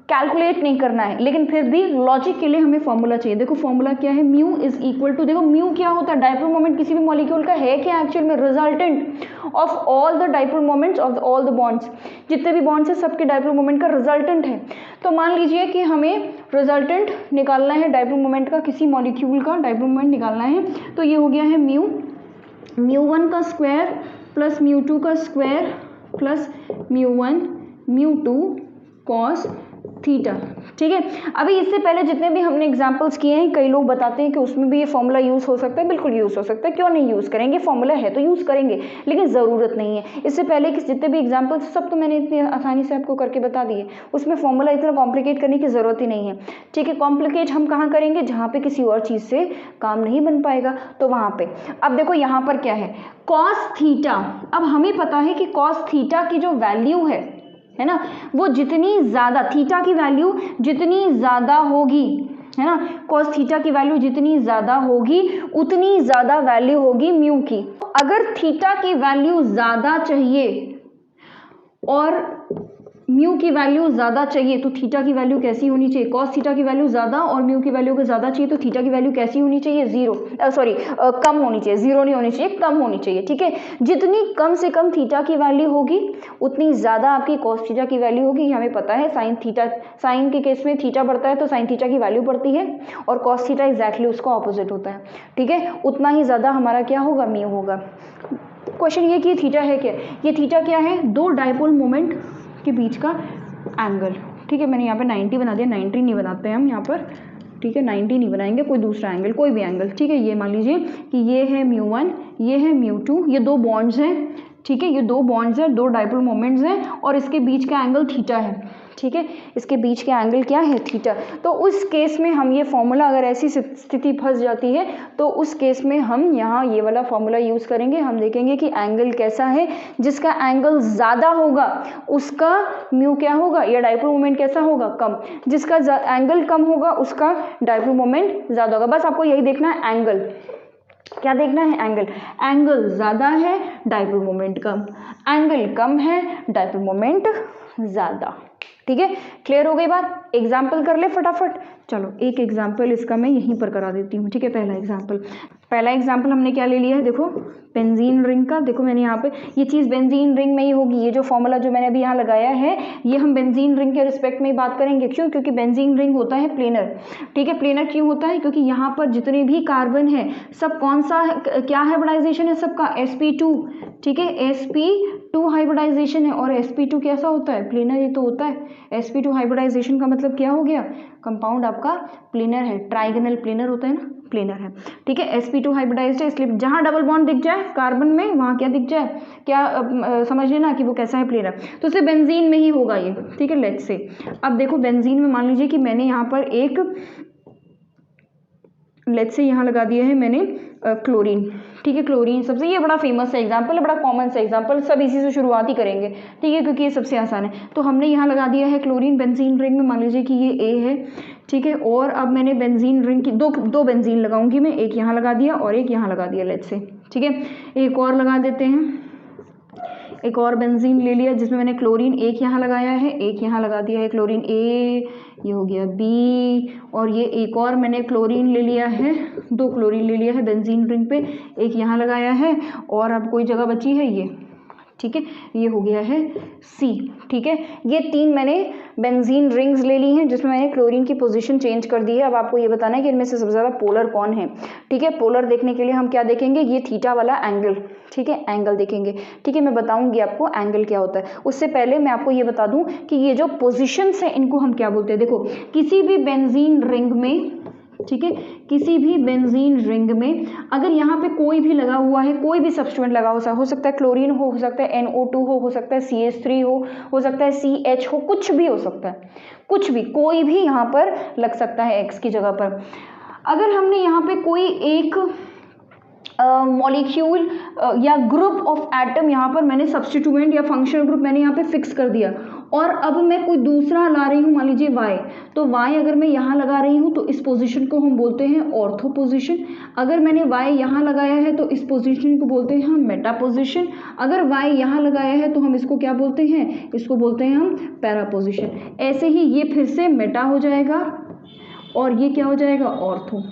कैलकुलेट नहीं करना है, लेकिन फिर भी लॉजिक के लिए हमें फॉर्मूला चाहिए। देखो फॉर्मूला क्या है, म्यू इज इक्वल टू, देखो म्यू क्या होता है, डाइपोल मोमेंट किसी भी मॉलिक्यूल का है क्या एक्चुअल में, resultant of all the dipole moments of all the bonds, जितने भी बॉन्ड्स हैं सबके डाइपोल मोमेंट का रिजल्टेंट है। तो मान लीजिए कि हमें रिजल्टेंट निकालना है डाइपोल मोमेंट का, किसी मॉलिक्यूल का डाइपोल मोमेंट निकालना है। तो ये हो गया है म्यू1 का स्क्वायर प्लस म्यू2 का स्क्वायर प्लस म्यू1 म्यू2 कॉस थीटा। ठीक है, अभी इससे पहले जितने भी हमने एग्जांपल्स किए हैं, कई लोग बताते हैं कि उसमें भी ये फॉर्मूला यूज़ हो सकता है। बिल्कुल यूज़ हो सकता है, क्यों नहीं यूज़ करेंगे, फॉर्मूला है तो यूज़ करेंगे, लेकिन ज़रूरत नहीं है। इससे पहले कि जितने भी एग्जांपल्स सब तो मैंने इतनी आसानी से आपको करके बता दिए, उसमें फॉर्मूला इतना कॉम्प्लिकेट करने की ज़रूरत ही नहीं है। ठीक है, कॉम्प्लिकेट हम कहाँ करेंगे, जहाँ पर किसी और चीज़ से काम नहीं बन पाएगा, तो वहाँ पर। अब देखो यहाँ पर क्या है, कॉस थीटा। अब हमें पता है कि कॉस थीटा की जो वैल्यू है ना, वो जितनी ज़्यादा, थीटा की वैल्यू जितनी ज़्यादा होगी, है ना, कॉस थीटा की वैल्यू जितनी ज़्यादा होगी उतनी ज़्यादा वैल्यू होगी म्यू की। अगर थीटा की वैल्यू ज़्यादा चाहिए और म्यू की वैल्यू ज़्यादा चाहिए, तो थीटा की वैल्यू कैसी होनी चाहिए, कॉस थीटा की वैल्यू ज़्यादा और म्यू की वैल्यू को ज़्यादा चाहिए, तो थीटा की वैल्यू कैसी होनी चाहिए, कम होनी चाहिए, जीरो नहीं होनी चाहिए, कम होनी चाहिए। ठीक है, जितनी कम से कम थीटा की वैल्यू होगी उतनी ज़्यादा आपकी कॉस थीटा की वैल्यू होगी। हमें पता है साइन के केस में थीटा बढ़ता है तो साइन थीटा की वैल्यू बढ़ती है, और कॉस थीटा एग्जैक्टली उसका ऑपोजिट होता है। ठीक है, उतना ही ज़्यादा हमारा क्या होगा, म्यू होगा। क्वेश्चन ये कि थीटा है क्या, ये थीटा क्या है, दो डाइपोल मोमेंट के बीच का एंगल। ठीक है, मैंने यहाँ पे 90 बना दिया, 90 नहीं बनाते हैं हम यहाँ पर। ठीक है, 90 नहीं बनाएंगे, कोई दूसरा एंगल, कोई भी एंगल। ठीक है, ये मान लीजिए कि ये है म्यू1, ये है म्यू2, ये दो बॉन्ड्स हैं। ठीक है, ये दो बॉन्ड्स हैं, दो डाइपोल मोमेंट्स हैं, और इसके बीच का एंगल थीटा है। ठीक है, इसके बीच का एंगल क्या है, थीटा। तो उस केस में हम ये फॉर्मूला, अगर ऐसी स्थिति फंस जाती है तो उस केस में हम यहाँ ये वाला फॉर्मूला यूज़ करेंगे। हम देखेंगे कि एंगल कैसा है, जिसका एंगल ज़्यादा होगा उसका म्यू क्या होगा, या डाइपोल मोमेंट कैसा होगा, कम। जिसका एंगल कम होगा उसका डाइपोल मोमेंट ज़्यादा होगा। बस आपको यही देखना है, एंगल क्या देखना है, एंगल ज़्यादा है डाइपोल मोमेंट कम, एंगल कम है डाइपोल मोमेंट ज़्यादा। ठीक है, क्लियर हो गई बात। एग्जाम्पल कर ले फटाफट। चलो एक एग्जाम्पल इसका मैं यहीं पर करा देती हूँ। ठीक है, पहला एग्जाम्पल हमने क्या ले लिया है, देखो बेंजीन रिंग का। देखो मैंने यहाँ पे ये चीज़ बेंजीन रिंग में ही होगी, ये जो फॉर्मूला जो मैंने अभी यहाँ लगाया है ये हम बेंजीन रिंग के रिस्पेक्ट में ही बात करेंगे। क्यों, क्योंकि बेंजीन रिंग होता है प्लेनर। ठीक है, प्लेनर क्यों होता है, क्योंकि यहाँ पर जितने भी कार्बन है सब कौन सा है, क्या हाइब्रिडाइजेशन है सबका, sp2। ठीक है, sp2 हाइब्रिडाइजेशन है, और sp2 कैसा होता है, प्लेनर ही तो होता है। sp2 हाइब्रिडाइजेशन का मतलब क्या हो गया, कंपाउंड आपका प्लेनर है, ट्राइगोनल प्लेनर होता है ना, प्लेनर है। ठीक है, sp2 हाइब्रिडाइज्ड है, इसलिए जहाँ डबल बॉन्ड दिख जाए कार्बन में वहाँ क्या दिख जाए, क्या समझ लेना कि वो कैसा है, प्लेनर। तो उसे बेंजीन में ही होगा ये। ठीक है, लेट्स से अब देखो बेंजीन में मान लीजिए कि मैंने यहाँ पर एक, लेट्स से यहाँ लगा दिया है मैंने क्लोरीन। ठीक है, क्लोरीन सबसे ये बड़ा फेमस है एग्जाम्पल, बड़ा कॉमन सा एग्जाम्पल, सब इसी से शुरुआत ही करेंगे। ठीक है, क्योंकि ये सबसे आसान है। तो हमने यहाँ लगा दिया है क्लोरीन बेंजीन रिंग में, मान लीजिए कि ये ए है। ठीक है, और अब मैंने बेंजीन रिंग की दो बेंजीन लगाऊंगी मैं, एक यहाँ लगा दिया और एक यहाँ लगा दिया, लेट्स से। ठीक है, एक और लगा देते हैं, एक और बेंजीन ले लिया जिसमें मैंने क्लोरीन एक यहाँ लगाया है, एक यहाँ लगा दिया है क्लोरीन ए, ये हो गया बी, और ये एक और मैंने क्लोरीन ले लिया है, 2 क्लोरीन ले लिया है बेंजीन रिंग पे, एक यहाँ लगाया है, और अब कोई जगह बची है ये, ठीक है, ये हो गया है सी। ठीक है, ये 3 मैंने बेंजीन रिंग्स ले ली हैं जिसमें मैंने क्लोरीन की पोजीशन चेंज कर दी है। अब आपको ये बताना है कि इनमें से सबसे ज़्यादा पोलर कौन है। ठीक है, पोलर देखने के लिए हम क्या देखेंगे, ये थीटा वाला एंगल, ठीक है, एंगल देखेंगे। ठीक है, मैं बताऊंगी आपको एंगल क्या होता है। उससे पहले मैं आपको ये बता दूं कि ये जो पोजिशंस है इनको हम क्या बोलते हैं। देखो, किसी भी बेंजीन रिंग में, ठीक है, किसी भी बेंजीन रिंग में अगर यहाँ पे कोई भी लगा हुआ है, कोई भी सब्स्टिट्यूएंट लगा हो सकता है क्लोरीन हो सकता है NO2 हो सकता है CH3 हो सकता है CH हो, कुछ भी हो सकता है, कुछ भी, कोई भी यहाँ पर लग सकता है X की जगह पर। अगर हमने यहाँ पे कोई एक मॉलिक्यूल या ग्रुप ऑफ एटम यहाँ पर मैंने सब्स्टिट्यूएंट या फंक्शनल ग्रुप मैंने यहाँ पे फिक्स कर दिया, और अब मैं कोई दूसरा ला रही हूँ, मान लीजिए Y, तो Y अगर मैं यहाँ लगा रही हूँ तो इस पोजीशन को हम बोलते हैं ऑर्थो पोजीशन। अगर मैंने Y यहाँ लगाया है तो इस पोजीशन को बोलते हैं हम मेटा पोजीशन। अगर Y यहाँ लगाया है तो हम इसको क्या बोलते हैं, इसको बोलते हैं हम पैरा पोजीशन। ऐसे ही ये फिर से मेटा हो जाएगा और ये क्या हो जाएगा, ऑर्थो।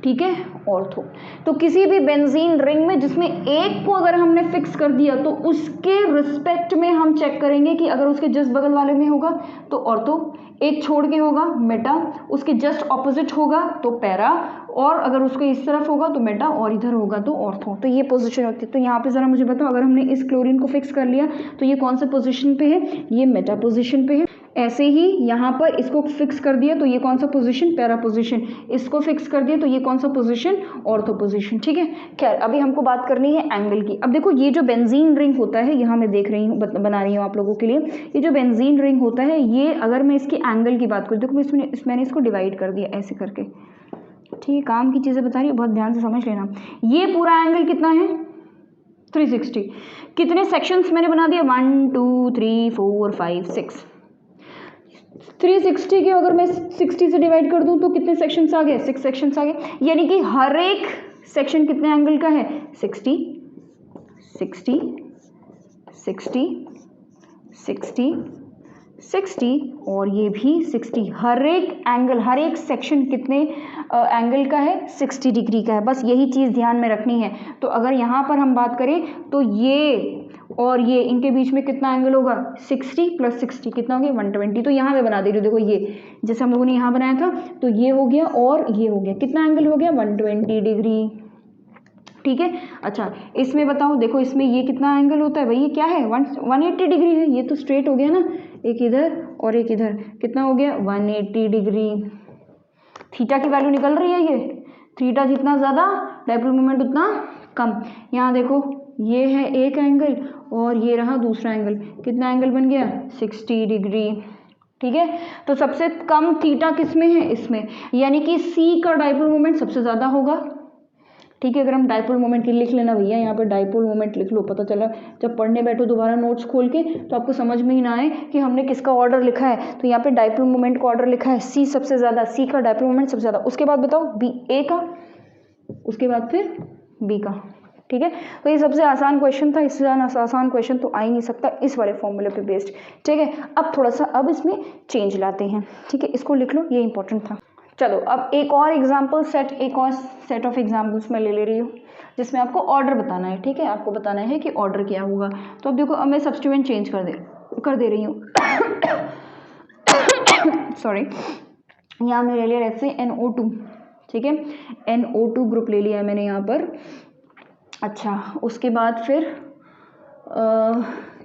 ठीक है, ऑर्थो। तो किसी भी बेंजीन रिंग में जिसमें एक को अगर हमने फिक्स कर दिया तो उसके रिस्पेक्ट में हम चेक करेंगे कि अगर उसके जस्ट बगल वाले में होगा तो ऑर्थो, एक छोड़ के होगा मेटा, उसके जस्ट ऑपोजिट होगा तो पैरा, और अगर उसके इस तरफ होगा तो मेटा और इधर होगा तो ऑर्थो। तो ये पोजीशन होती है। तो यहाँ पे जरा मुझे बताओ, अगर हमने इस क्लोरीन को फिक्स कर लिया तो ये कौन से पोजीशन पे है, ये मेटा पोजीशन पे है। ऐसे ही यहाँ पर इसको फिक्स कर दिया तो ये कौन सा पोजीशन, पैरा पोजीशन। इसको फिक्स कर दिया तो ये कौन सा पोजीशन, ऑर्थो पोजीशन। ठीक है, खैर अभी हमको बात करनी है एंगल की। अब देखो, ये जो बेंजीन रिंग होता है, यहाँ मैं देख रही हूँ, बना रही हूँ आप लोगों के लिए, ये जो बेंजीन रिंग होता है, ये अगर मैं इसके एंगल की बात करूँ, देखो मैंने इसको डिवाइड कर दिया ऐसे करके। ठीक है, काम की चीज़ें बता रही हूँ, बहुत ध्यान से समझ लेना। ये पूरा एंगल कितना है, 360। कितने सेक्शंस मैंने बना दिया, 1 2 3 4 5 6। 360 के अगर मैं 60 से डिवाइड कर दूं तो कितने सेक्शंस आ गए, 6 सेक्शंस आ गए। यानी कि हर एक सेक्शन कितने एंगल का है, 60 60 60 60 60 और ये भी 60। हर एक एंगल, हर एक सेक्शन कितने एंगल का है, 60 डिग्री का है। बस यही चीज़ ध्यान में रखनी है। तो अगर यहाँ पर हम बात करें तो ये और ये, इनके बीच में कितना एंगल होगा, 60 + 60 कितना हो गया, 120। तो यहाँ मैं बना दे रही हूँ, देखो ये जैसे हम लोगों ने यहाँ बनाया था, तो ये हो गया और ये हो गया, कितना एंगल हो गया, 120 डिग्री। ठीक है, अच्छा इसमें बताओ, देखो इसमें ये कितना एंगल होता है भाई, ये क्या है, 180 डिग्री है। ये तो स्ट्रेट हो गया ना, एक इधर और एक इधर, कितना हो गया, 180 डिग्री। थीटा की वैल्यू निकल रही है, ये थीटा जितना ज़्यादा डाइपोल मोमेंट उतना कम। यहाँ देखो, ये है एक एंगल और ये रहा दूसरा एंगल, कितना एंगल बन गया, 60 डिग्री। ठीक है, तो सबसे कम थीटा किस में है, इसमें, यानी कि सी का डाइपोल मोमेंट सबसे ज़्यादा होगा। ठीक है, अगर हम डाइपोल मोमेंट की लिख लेना भैया, यहाँ पे डाइपोल मोमेंट लिख लो, पता चला जब पढ़ने बैठो दोबारा नोट्स खोल के तो आपको समझ में ही ना आए कि हमने किसका ऑर्डर लिखा है। तो यहाँ पे डाइपोल मोमेंट का ऑर्डर लिखा है, सी सबसे ज़्यादा, सी का डाइपोल मोमेंट सबसे ज़्यादा। उसके बाद बताओ बी, ए का, उसके बाद फिर बी का। ठीक है, तो ये सबसे आसान क्वेश्चन था, इससे आसान क्वेश्चन तो आ ही नहीं सकता इस वाले फॉर्मूले पे बेस्ड। ठीक है, अब थोड़ा सा अब इसमें चेंज लाते हैं। ठीक है, इसको लिख लो, ये इंपॉर्टेंट था। चलो अब एक और एग्जाम्पल सेट, एक और सेट ऑफ एग्जाम्पल्स मैं ले रही हूँ जिसमें आपको ऑर्डर बताना है। ठीक है, आपको बताना है कि ऑर्डर क्या होगा। तो अब देखो, अब मैं सब्स्टिट्यूएंट चेंज कर दे रही हूँ सॉरी, यहाँ मैंने ले लिया लेट्स से NO2। ठीक है, NO2 ग्रुप ले लिया है मैंने यहाँ पर। अच्छा, उसके बाद फिर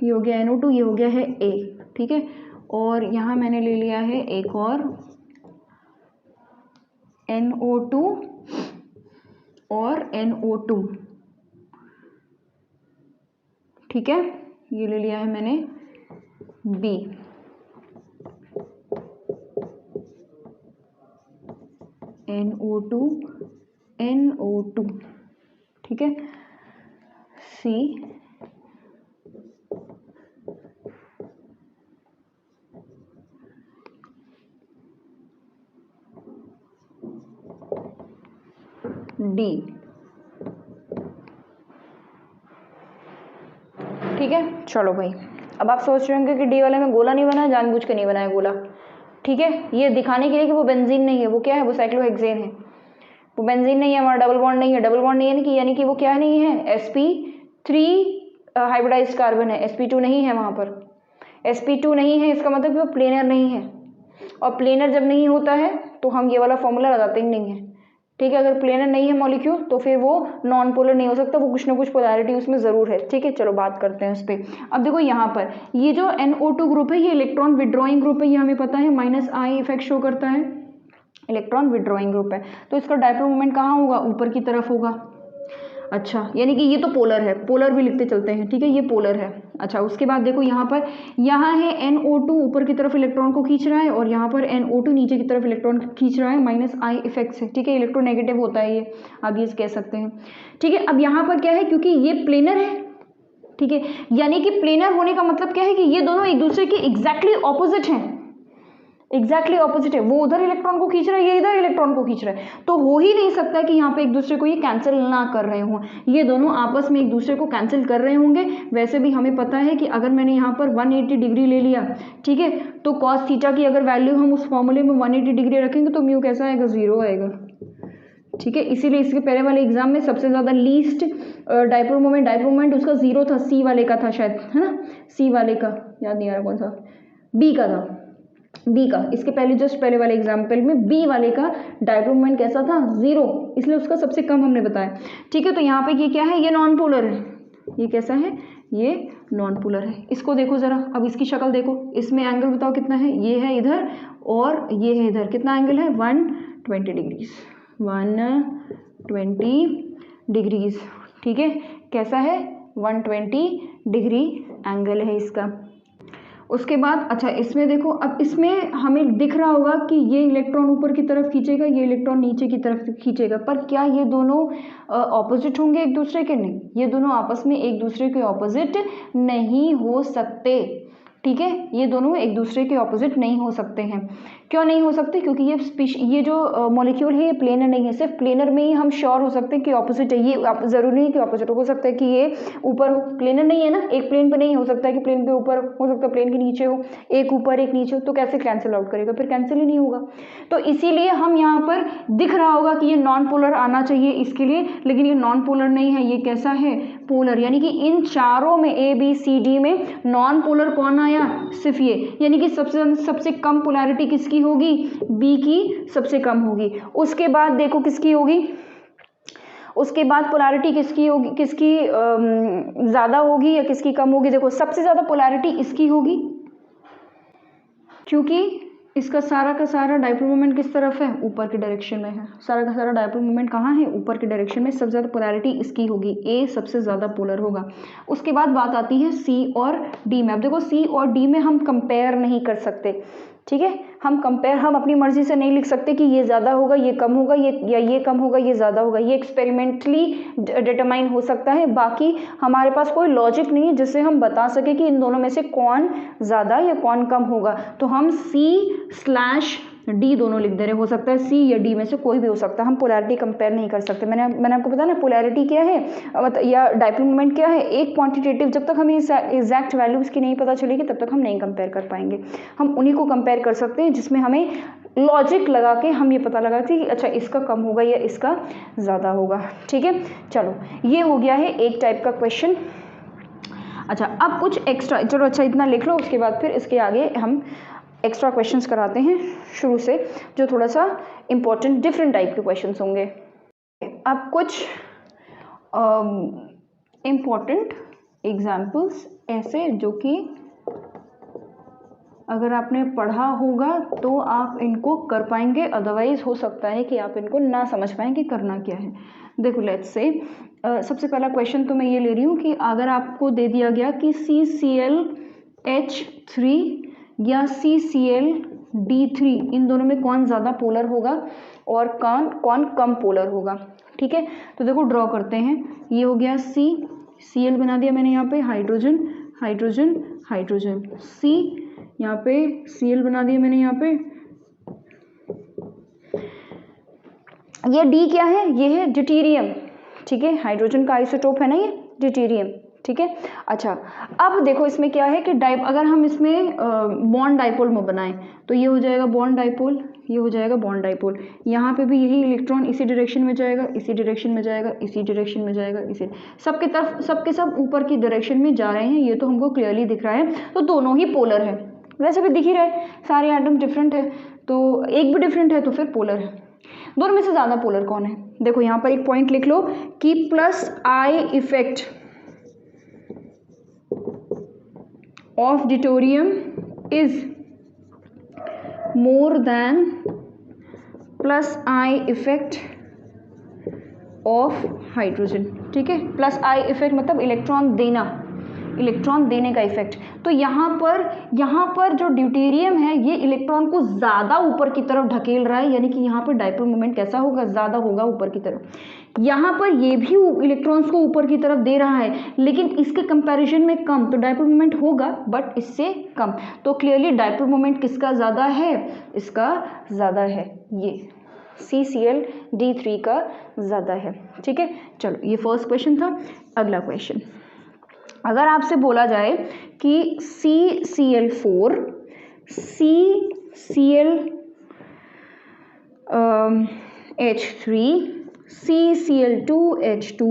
ये हो गया NO2, ये हो गया है A। ठीक है, और यहाँ मैंने ले लिया है एक और NO2 और NO2। ठीक है, ये ले लिया है मैंने B। NO2 NO2। ठीक है, C D। ठीक ठीक है, चलो भाई। अब आप सोच रहे होंगे कि डी वाले में गोला नहीं बना, जानबूझ के नहीं बनाया गोला, ठीक है, ये दिखाने के लिए कि वो बेंजीन नहीं है, वो क्या है, वो साइक्लोहेक्सेन है, वो बेंजीन नहीं है, हमारा डबल बॉन्ड नहीं है, डबल बॉन्ड नहीं है यानी कि वो क्या नहीं है, sp3 हाइब्रिडाइज्ड कार्बन है, sp2 नहीं है वहाँ पर, sp2 नहीं है, इसका मतलब कि वो प्लेनर नहीं है, और प्लेनर जब नहीं होता है तो हम ये वाला फॉर्मूला लगाते ही नहीं है, ठीक है। अगर प्लेनर नहीं है मॉलिक्यूल तो फिर वो नॉन पोलर नहीं हो सकता, वो कुछ ना कुछ पोलैरिटी उसमें ज़रूर है, ठीक है। चलो बात करते हैं उस पर। अब देखो यहाँ पर ये जो NO2 ग्रुप है ये इलेक्ट्रॉन विड्रॉइंग ग्रुप है, ये हमें पता है, -I इफेक्ट शो करता है, इलेक्ट्रॉन विड्रॉइंग ग्रुप है, तो इसका डायपोल मोमेंट कहाँ होगा, ऊपर की तरफ होगा। अच्छा, यानी कि ये तो पोलर है, पोलर भी लिखते चलते हैं, ठीक है, ये पोलर है। अच्छा, उसके बाद देखो यहाँ पर, यहाँ है NO2 ऊपर की तरफ इलेक्ट्रॉन को खींच रहा है, और यहाँ पर NO2 नीचे की तरफ इलेक्ट्रॉन खींच रहा है, -I इफेक्ट से, ठीक है, इलेक्ट्रोनेगेटिव होता है ये, आप ये कह सकते हैं, ठीक है। अब यहाँ पर क्या है, क्योंकि ये प्लेनर है, ठीक है, यानी कि प्लेनर होने का मतलब क्या है कि ये दोनों एक दूसरे के एग्जैक्टली ऑपोजिट हैं, एग्जैक्टली ऑपोजिट है, वो उधर इलेक्ट्रॉन को खींच रहा है, ये इधर इलेक्ट्रॉन को खींच रहा है, तो हो ही नहीं सकता कि यहाँ पे एक दूसरे को ये कैंसिल ना कर रहे हों, ये दोनों आपस में एक दूसरे को कैंसिल कर रहे होंगे। वैसे भी हमें पता है कि अगर मैंने यहाँ पर 180 डिग्री ले लिया, ठीक है, तो कॉस थीटा की अगर वैल्यू हम उस फॉर्मूले में 180 डिग्री रखेंगे तो म्यू कैसा आएगा, 0 आएगा, ठीक है। इसीलिए इसके पहले वाले एग्जाम में सबसे ज़्यादा लीस्ट डायपोल मोमेंट उसका 0 था, सी वाले का था शायद, है ना, सी वाले का याद नहीं आ रहा कौन सा, बी का था, बी का, इसके पहले जस्ट पहले वाले एग्जाम्पल में बी वाले का डायपोल मोमेंट कैसा था, 0, इसलिए उसका सबसे कम हमने बताया, ठीक है। तो यहाँ पे ये क्या है, ये नॉन पोलर है, ये कैसा है, ये नॉन पोलर है। इसको देखो जरा, अब इसकी शक्ल देखो, इसमें एंगल बताओ कितना है, ये है इधर और ये है इधर, कितना एंगल है, 120 डिग्रीज, 120 डिग्रीज, ठीक है, कैसा है, 120 डिग्री एंगल है इसका। उसके बाद अच्छा, इसमें देखो, अब इसमें हमें दिख रहा होगा कि ये इलेक्ट्रॉन ऊपर की तरफ खींचेगा, ये इलेक्ट्रॉन नीचे की तरफ खींचेगा, पर क्या ये दोनों ऑपोजिट होंगे एक दूसरे के, नहीं, ये दोनों आपस में एक दूसरे के ऑपोजिट नहीं हो सकते, ठीक है, ये दोनों एक दूसरे के ऑपोजिट नहीं हो सकते हैं। क्यों नहीं हो सकते, क्योंकि ये जो मॉलिक्यूल है ये प्लेनर नहीं है, सिर्फ प्लेनर में ही हम श्योर हो सकते हैं कि ऑपोजिट है, ये ज़रूरी नहीं कि ऑपोजिट हो सकता है कि ये ऊपर हो, प्लेनर नहीं है ना, एक प्लेन पे नहीं हो सकता है कि प्लेन पे ऊपर हो सकता है प्लेन के नीचे हो, एक ऊपर एक नीचे हो, तो कैसे कैंसिल आउट करेगा, फिर कैंसिल ही नहीं होगा। तो इसीलिए हम यहाँ पर दिख रहा होगा कि ये नॉन पोलर आना चाहिए इसके लिए, लेकिन ये नॉन पोलर नहीं है, ये कैसा है, पोलर, यानी कि इन चारों में ABCD में नॉन पोलर कौन आया, सिर्फ ये, यानी कि सबसे कम पोलैरिटी किसकी होगी, बी की सबसे कम होगी। उसके बाद देखो किसकी होगी, उसके बाद पोलैरिटी किसकी होगी, किसकी ज़्यादा होगी या किसकी कम होगी, देखो सबसे ज़्यादा पोलैरिटी इसकी होगी, क्योंकि इसका सारा का सारा डायपोल मोमेंट किस तरफ है, ऊपर की डायरेक्शन में है, सारा का सारा डायपोल मोमेंट कहाँ है, ऊपर की डायरेक्शन में, सबसे ज़्यादा पोलैरिटी इसकी होगी, ए सबसे ज़्यादा पोलर होगा। उसके बाद बात आती है सी और डी में। अब देखो सी और डी में हम कंपेयर नहीं कर सकते, ठीक है, हम अपनी मर्जी से नहीं लिख सकते कि ये ज़्यादा होगा ये कम होगा, ये कम होगा ये ज़्यादा होगा, ये एक्सपेरिमेंटली डिटरमाइन हो सकता है, बाकी हमारे पास कोई लॉजिक नहीं है जिससे हम बता सके कि इन दोनों में से कौन ज़्यादा या कौन कम होगा। तो हम C/D दोनों लिख दे रहे, हो सकता है C या D में से कोई भी हो सकता है, हम पोलैरिटी कंपेयर नहीं कर सकते। मैंने आपको बताया ना पोलैरिटी क्या है या डायपोल मोमेंट क्या है, एक क्वांटिटेटिव, जब तक हमें एग्जैक्ट वैल्यू उसकी नहीं पता चलेगी तब तक हम नहीं कंपेयर कर पाएंगे। हम उन्हीं को कंपेयर कर सकते हैं जिसमें हमें लॉजिक लगा के हम ये पता लगा कि अच्छा इसका कम होगा या इसका ज़्यादा होगा, ठीक है। चलो ये हो गया है एक टाइप का क्वेश्चन। अच्छा अब कुछ एक्स्ट्रा, चलो अच्छा इतना लिख लो, उसके बाद फिर इसके आगे हम एक्स्ट्रा क्वेश्चंस कराते हैं शुरू से, जो थोड़ा सा इम्पोर्टेंट डिफरेंट टाइप के क्वेश्चंस होंगे। अब कुछ इम्पोर्टेंट एग्जाम्पल्स ऐसे जो कि अगर आपने पढ़ा होगा तो आप इनको कर पाएंगे, अदरवाइज हो सकता है कि आप इनको ना समझ पाएँ कि करना क्या है। देखो लेट्स से सबसे पहला क्वेश्चन तो मैं ये ले रही हूँ कि अगर आपको दे दिया गया कि CClH3 या CClD3 इन दोनों में कौन ज़्यादा पोलर होगा और कौन कम पोलर होगा, ठीक है। तो देखो ड्रॉ करते हैं, ये हो गया Cl बना दिया मैंने यहाँ पे, हाइड्रोजन हाइड्रोजन हाइड्रोजन, C यहाँ पे Cl बना दिया मैंने यहाँ पे, ये D क्या है, ये है ड्यूटेरियम, ठीक है, हाइड्रोजन का आइसोटोप है ना ये ड्यूटेरियम, ठीक है। अच्छा, अब देखो इसमें क्या है कि अगर हम इसमें बॉन्ड डाइपोल में बनाएं तो ये हो जाएगा बॉन्ड डाइपोल, ये हो जाएगा बॉन्ड डाइपोल। यहाँ पे भी यही इलेक्ट्रॉन इसी डायरेक्शन में जाएगा, इसी डायरेक्शन में जाएगा, इसी डायरेक्शन में जाएगा, इसी सबके तरफ सबके सब ऊपर की डायरेक्शन में जा रहे हैं, ये तो हमको क्लियरली दिख रहा है। तो दोनों ही पोलर है, वैसे भी दिख ही रहे सारे एटम डिफरेंट है, तो एक भी डिफरेंट है तो फिर पोलर है। दोनों में से ज़्यादा पोलर कौन है? देखो यहाँ पर एक पॉइंट लिख लो कि plus I effect of deuterium is more than plus I effect of hydrogen. ठीक है, प्लस आई इफेक्ट मतलब इलेक्ट्रॉन देने का इफेक्ट। तो यहाँ पर जो ड्यूटेरियम है ये इलेक्ट्रॉन को ज़्यादा ऊपर की तरफ ढकेल रहा है, यानी कि यहाँ पर डाइपोल मोमेंट कैसा होगा? ज़्यादा होगा ऊपर की तरफ। यहाँ पर ये भी इलेक्ट्रॉन्स को ऊपर की तरफ दे रहा है, लेकिन इसके कंपैरिजन में कम, तो डाइपोल मोमेंट होगा बट इससे कम। तो क्लियरली डाइपोल मोमेंट किसका ज़्यादा है? इसका ज़्यादा है, ये CCl-D3 का ज़्यादा है। ठीक है, चलो ये फर्स्ट क्वेश्चन था। अगला क्वेश्चन, अगर आपसे बोला जाए कि CCl4 CClH3 CCl2H2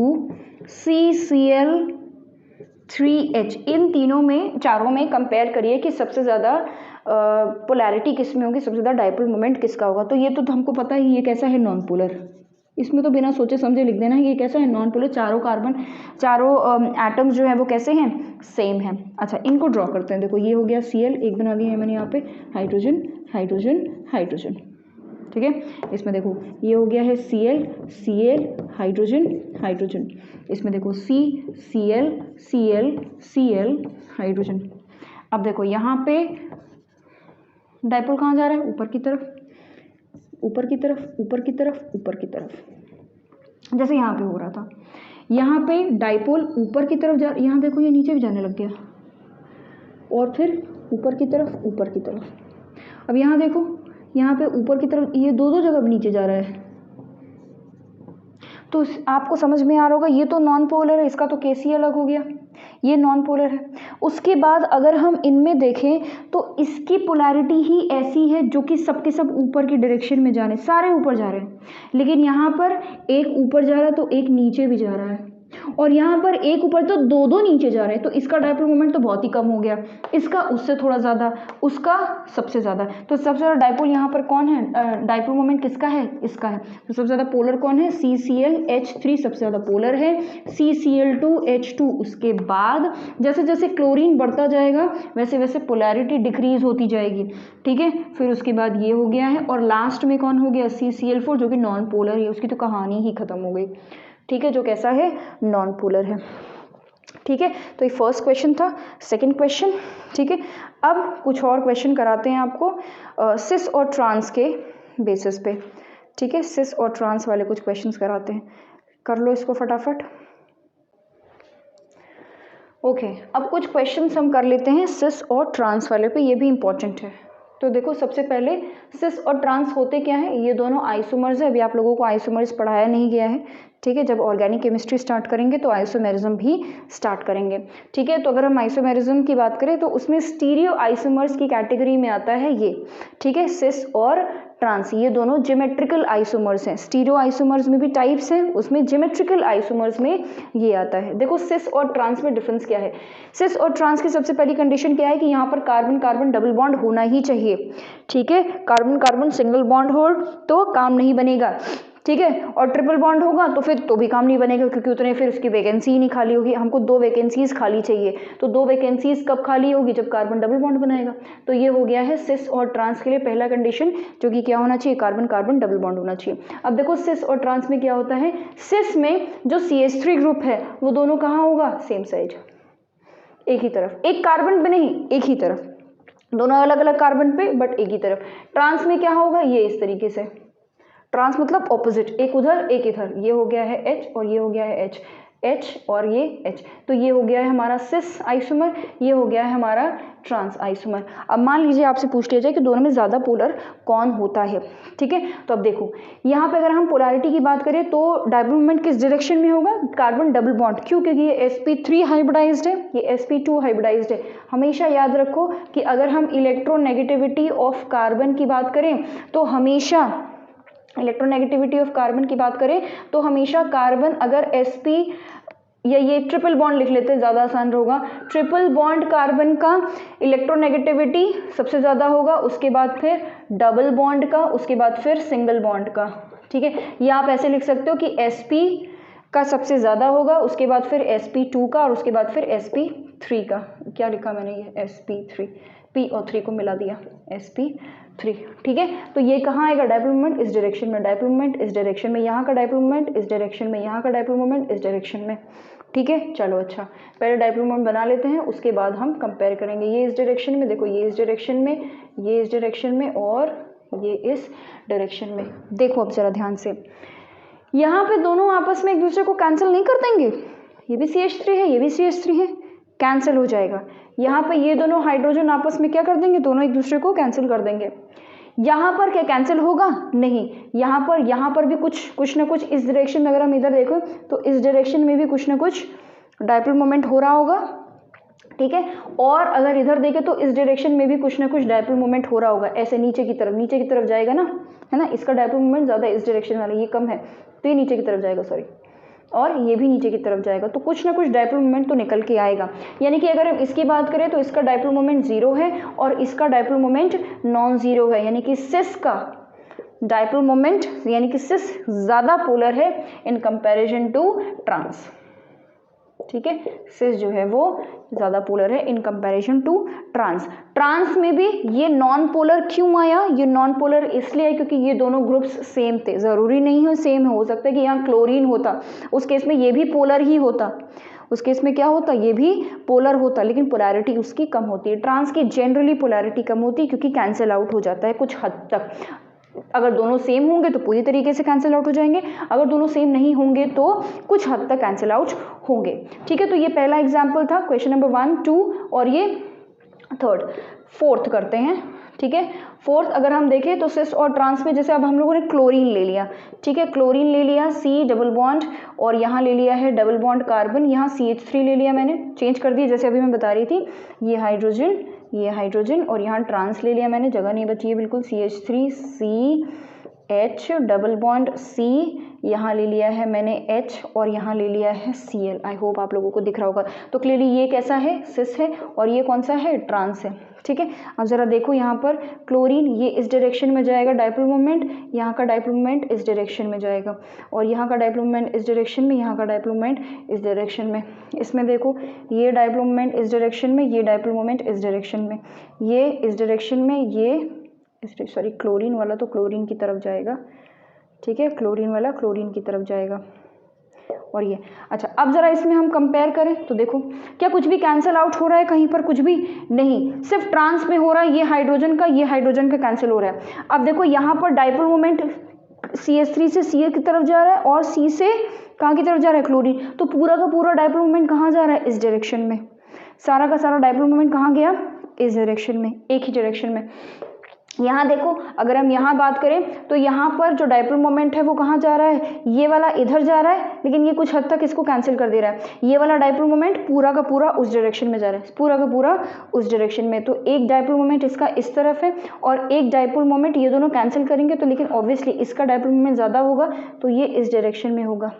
CCl3H, इन चारों में कंपेयर करिए कि सबसे ज़्यादा पोलैरिटी किस में होगी, सबसे ज़्यादा डाइपोल मोमेंट किसका होगा। तो ये तो हमको पता ही, ये कैसा है? Non polar. इसमें तो बिना सोचे समझे लिख देना है ये कैसा है? Non polar. चारों एटम्स जो है वो कैसे हैं? सेम है। अच्छा, इनको ड्रॉ करते हैं। देखो ये हो गया Cl, एक बना दिया है मैंने यहाँ पे, हाइड्रोजन हाइड्रोजन हाइड्रोजन। ठीक है, इसमें देखो ये हो गया है Cl हाइड्रोजन हाइड्रोजन। इसमें देखो Cl हाइड्रोजन। अब देखो यहाँ पे डाइपोल कहाँ जा रहा है? ऊपर की तरफ, ऊपर की तरफ, ऊपर की तरफ, ऊपर की तरफ, जैसे यहाँ पे हो रहा था। यहाँ पे डाइपोल ऊपर की तरफ यहाँ देखो ये नीचे भी जाने लग गया, और फिर ऊपर की तरफ, ऊपर की तरफ। अब यहाँ देखो, यहाँ पे ऊपर की तरफ ये दो जगह नीचे जा रहा है। तो आपको समझ में आ रहा होगा, ये तो नॉन पोलर है, इसका तो केस ही अलग हो गया, ये नॉन पोलर है। उसके बाद अगर हम इनमें देखें तो इसकी पोलैरिटी ही ऐसी है जो कि सबके सब ऊपर की डायरेक्शन में जा रहे हैं, सारे ऊपर जा रहे हैं। लेकिन यहाँ पर एक ऊपर जा रहा है तो एक नीचे भी जा रहा है, और यहाँ पर एक ऊपर तो दो नीचे जा रहे हैं। तो इसका डाइपोल मोमेंट तो बहुत ही कम हो गया, इसका उससे थोड़ा ज़्यादा, उसका सबसे ज़्यादा। तो सबसे ज़्यादा डाइपोल यहाँ पर कौन है? डाइपोल मोमेंट किसका है? इसका है। तो सबसे ज़्यादा पोलर कौन है? CClH3 सबसे ज़्यादा पोलर है, CCl2H2। उसके बाद जैसे जैसे क्लोरीन बढ़ता जाएगा वैसे वैसे पोलैरिटी डिक्रीज होती जाएगी। ठीक है, फिर उसके बाद ये हो गया है, और लास्ट में कौन हो गया? CCl4 जो कि नॉन पोलर है, उसकी तो कहानी ही खत्म हो गई। ठीक है, जो कैसा है? नॉन पोलर है। ठीक है, तो ये फर्स्ट क्वेश्चन था। सेकंड क्वेश्चन, ठीक है, अब कुछ और क्वेश्चन कराते हैं आपको सिस और ट्रांस के बेसिस पे। ठीक है, सिस और ट्रांस वाले कुछ क्वेश्चंस कराते हैं, कर लो इसको फटाफट। ओके, अब कुछ क्वेश्चंस हम कर लेते हैं सिस और ट्रांस वाले पे, ये भी इंपॉर्टेंट है। तो देखो सबसे पहले सिस और ट्रांस होते क्या है? ये दोनों आइसोमर्स है। अभी आप लोगों को आइसोमर्स पढ़ाया नहीं गया है। ठीक है, जब ऑर्गेनिक केमिस्ट्री स्टार्ट करेंगे तो आइसोमेरिज्म भी स्टार्ट करेंगे। ठीक है, तो अगर हम आइसोमेरिज्म की बात करें तो उसमें स्टीरियो आइसोमर्स की कैटेगरी में आता है ये। ठीक है, सिस और ट्रांस, ये दोनों ज्योमेट्रिकल आइसोमर्स हैं। स्टीरियो आइसोमर्स में भी टाइप्स हैं, उसमें ज्योमेट्रिकल आइसोमर्स में ये आता है। देखो सिस और ट्रांस में डिफरेंस क्या है? सिस और ट्रांस की सबसे पहली कंडीशन क्या है कि यहाँ पर कार्बन कार्बन डबल बॉन्ड होना ही चाहिए। ठीक है, कार्बन कार्बन सिंगल बॉन्ड हो तो काम नहीं बनेगा। ठीक है, और ट्रिपल बॉन्ड होगा तो फिर तो भी काम नहीं बनेगा, क्योंकि उतने फिर उसकी वैकेंसी ही नहीं खाली होगी। हमको 2 वैकेंसीज खाली चाहिए, तो 2 वैकेंसीज कब खाली होगी? जब कार्बन डबल बॉन्ड बनाएगा। तो ये हो गया है सिस और ट्रांस के लिए पहला कंडीशन, जो कि क्या होना चाहिए? कार्बन कार्बन डबल बॉन्ड होना चाहिए। अब देखो सिस और ट्रांस में क्या होता है? सिस में जो CH3 ग्रुप है वो दोनों कहाँ होगा? सेम साइड, एक ही तरफ, एक कार्बन पे नहीं, एक ही तरफ, दोनों अलग अलग कार्बन पे बट एक ही तरफ। ट्रांस में क्या होगा? ये इस तरीके से, ट्रांस मतलब ऑपोजिट, एक उधर एक इधर, ये हो गया है H और ये हो गया है H, H और ये H, तो ये हो गया है हमारा सिस आइसोमर, ये हो गया है हमारा ट्रांस आइसोमर। अब मान लीजिए आपसे पूछ लिया जाए कि दोनों में ज़्यादा पोलर कौन होता है, ठीक है। तो अब देखो यहाँ पे अगर हम पोलैरिटी की बात करें तो डायपोल मोमेंट किस डायरेक्शन में होगा, कार्बन डबल बॉन्ड, क्यों, क्योंकि ये sp3 हाइब्रिडाइज्ड है, ये sp2 हाइब्रिडाइज्ड है। हमेशा याद रखो कि अगर हम इलेक्ट्रोनेगेटिविटी ऑफ कार्बन की बात करें तो हमेशा इलेक्ट्रोनेगेटिविटी ऑफ कार्बन की बात करें तो हमेशा कार्बन अगर sp या ये ट्रिपल बॉन्ड लिख लेते हैं, ज़्यादा आसान होगा, ट्रिपल बॉन्ड कार्बन का इलेक्ट्रोनेगेटिविटी सबसे ज़्यादा होगा, उसके बाद फिर डबल बॉन्ड का, उसके बाद फिर सिंगल बॉन्ड का, ठीक है। या आप ऐसे लिख सकते हो कि sp का सबसे ज़्यादा होगा, उसके बाद फिर sp2 का और उसके बाद फिर sp3 का। क्या लिखा मैंने, ये sp3, p और 3 को मिला दिया sp3, ठीक है। तो ये कहाँ आएगा, डायपोल मोमेंट इस डायरेक्शन में, डायपोल मोमेंट इस डायरेक्शन में, यहाँ का डायपोल मोमेंट इस डायरेक्शन में, यहाँ का डायपोल मोमेंट इस डायरेक्शन में, ठीक है। चलो अच्छा, पहले डायपोल मोमेंट बना लेते हैं, उसके बाद हम कंपेयर करेंगे। ये इस डायरेक्शन में, देखो ये इस डायरेक्शन में, ये इस डायरेक्शन में और ये इस डायरेक्शन में। देखो अब जरा ध्यान से, यहाँ पे दोनों आपस में एक दूसरे को कैंसिल नहीं कर देंगे, ये भी CH3 है, ये भी CH3 है, कैंसिल हो जाएगा। यहाँ पे ये दोनों हाइड्रोजन आपस में क्या कर देंगे, दोनों एक दूसरे को कैंसिल कर देंगे। यहाँ पर क्या कैंसिल होगा, नहीं, यहाँ पर भी कुछ ना कुछ इस डायरेक्शन में, अगर हम इधर देखो तो इस डायरेक्शन में भी कुछ ना कुछ डायपोल मोमेंट हो रहा होगा, ठीक है। और अगर इधर देखें तो इस डायरेक्शन में भी कुछ ना कुछ डायपोल मोमेंट हो रहा होगा, ऐसे नीचे की तरफ जाएगा ना, है ना। इसका डायपोल मोमेंट ज़्यादा इस डायरेक्शन वाला, ये कम है तो ये नीचे की तरफ जाएगा, सॉरी, और ये भी नीचे की तरफ जाएगा, तो कुछ ना कुछ डायपोल मोमेंट तो निकल के आएगा। यानी कि अगर हम इसकी बात करें तो इसका डायपोल मोमेंट 0 है और इसका डायपोल मोमेंट नॉन जीरो है, यानी कि सिस का डायपोल मोमेंट, यानी कि सिस ज़्यादा पोलर है इन कंपैरिजन टू ट्रांस, ठीक है। सिस जो है वो ज़्यादा पोलर है in comparison to trans. Trans में भी ये नॉन पोलर क्यों आया, ये नॉन पोलर इसलिए है क्योंकि ये दोनों ग्रुप्स सेम थे, ज़रूरी नहीं है सेम हो सकता है कि यहाँ क्लोरीन होता, उस केस में ये भी पोलर ही होता, उस केस में क्या होता, ये भी पोलर होता, लेकिन पोलैरिटी उसकी कम होती है। ट्रांस की जनरली पोलैरिटी कम होती है क्योंकि कैंसिल आउट हो जाता है कुछ हद तक। अगर दोनों सेम होंगे तो पूरी तरीके से कैंसिल आउट हो जाएंगे, अगर दोनों सेम नहीं होंगे तो कुछ हद तक कैंसिल आउट होंगे, ठीक है। तो ये पहला एग्जाम्पल था, क्वेश्चन नंबर 1, 2 और ये थर्ड। फोर्थ करते हैं, ठीक है। फोर्थ अगर हम देखें तो सिस और ट्रांस में, जैसे अब हम लोगों ने क्लोरीन ले लिया, ठीक है, क्लोरीन ले लिया, C डबल बॉन्ड और यहाँ ले लिया है डबल बॉन्ड कार्बन, यहाँ CH3 ले लिया, मैंने चेंज कर दिया जैसे अभी मैं बता रही थी, ये हाइड्रोजन और यहाँ ट्रांस ले लिया मैंने, जगह नहीं बची है बिल्कुल, CH3 CH double bond C, यहाँ ले लिया है मैंने H और यहाँ ले लिया है Cl। आई होप आप लोगों को दिख रहा होगा। तो क्लियरली ये कैसा है, सिस है, और ये कौन सा है, ट्रांस है, ठीक है। अब जरा देखो यहाँ पर क्लोरीन, ये इस डायरेक्शन में जाएगा डायपोल मोमेंट, यहाँ का डायपोल मोमेंट इस डायरेक्शन में जाएगा, और यहाँ का डायपोल मोमेंट इस डायरेक्शन में, यहाँ का डायपोल मोमेंट इस डायरेक्शन में। इसमें देखो ये डायपोल मोमेंट इस डायरेक्शन में, ये डायपोल मोमेंट इस डायरेक्शन में, ये इस डायरेक्शन में, ये सॉरी क्लोरीन वाला तो क्लोरीन की तरफ जाएगा, ठीक है, क्लोरीन वाला क्लोरीन की तरफ जाएगा, और ये अच्छा। अब जरा इसमें हम कंपेयर करें तो देखो क्या कुछ भी कैंसिल आउट हो रहा है कहीं पर, कुछ भी नहीं, सिर्फ ट्रांस में हो रहा है, ये हाइड्रोजन का कैंसिल हो रहा है। अब देखो यहाँ पर डायपोल मोमेंट CH3 से Cl की तरफ जा रहा है और C से कहाँ की तरफ जा रहा है, क्लोरीन, तो पूरा का पूरा डायपोल मोमेंट कहाँ जा रहा है, इस डायरेक्शन में, सारा का सारा डायपोल मोमेंट कहाँ गया, इस डायरेक्शन में, एक ही डायरेक्शन में। यहाँ देखो अगर हम यहाँ बात करें तो यहाँ पर जो डायपोल मोमेंट है वो कहाँ जा रहा है, ये वाला इधर जा रहा है, लेकिन ये कुछ हद तक इसको कैंसिल कर दे रहा है। ये वाला डायपोल मोमेंट पूरा का पूरा उस डायरेक्शन में जा रहा है, पूरा का पूरा उस डायरेक्शन में। तो एक डायपोल मोमेंट इसका इस तरफ है और एक डायपोल मोमेंट, ये दोनों कैंसिल करेंगे तो लेकिन ऑब्वियसली इसका डायपोल मोमेंट ज़्यादा होगा तो ये इस डायरेक्शन में होगा,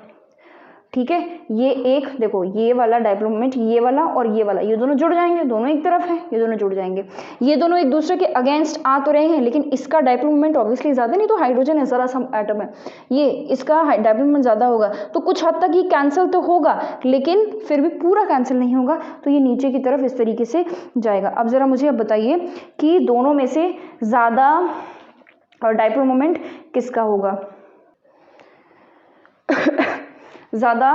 ठीक है। ये एक देखो ये वाला डायपोल मोमेंट, ये वाला और ये वाला, ये दोनों जुड़ जाएंगे, दोनों एक तरफ है, ये दोनों जुड़ जाएंगे। ये दोनों एक दूसरे के अगेंस्ट आ तो रहे हैं, लेकिन इसका डायपोल मोमेंट ऑब्वियसली ज़्यादा, नहीं तो हाइड्रोजन है, जरा सा एटम है, ये इसका डायपोल मोमेंट ज़्यादा होगा तो कुछ हद तक ये कैंसिल तो होगा, लेकिन फिर भी पूरा कैंसिल नहीं होगा, तो ये नीचे की तरफ इस तरीके से जाएगा। अब ज़रा मुझे अब बताइए कि दोनों में से ज़्यादा डायपोल मोमेंट किसका होगा, ज़्यादा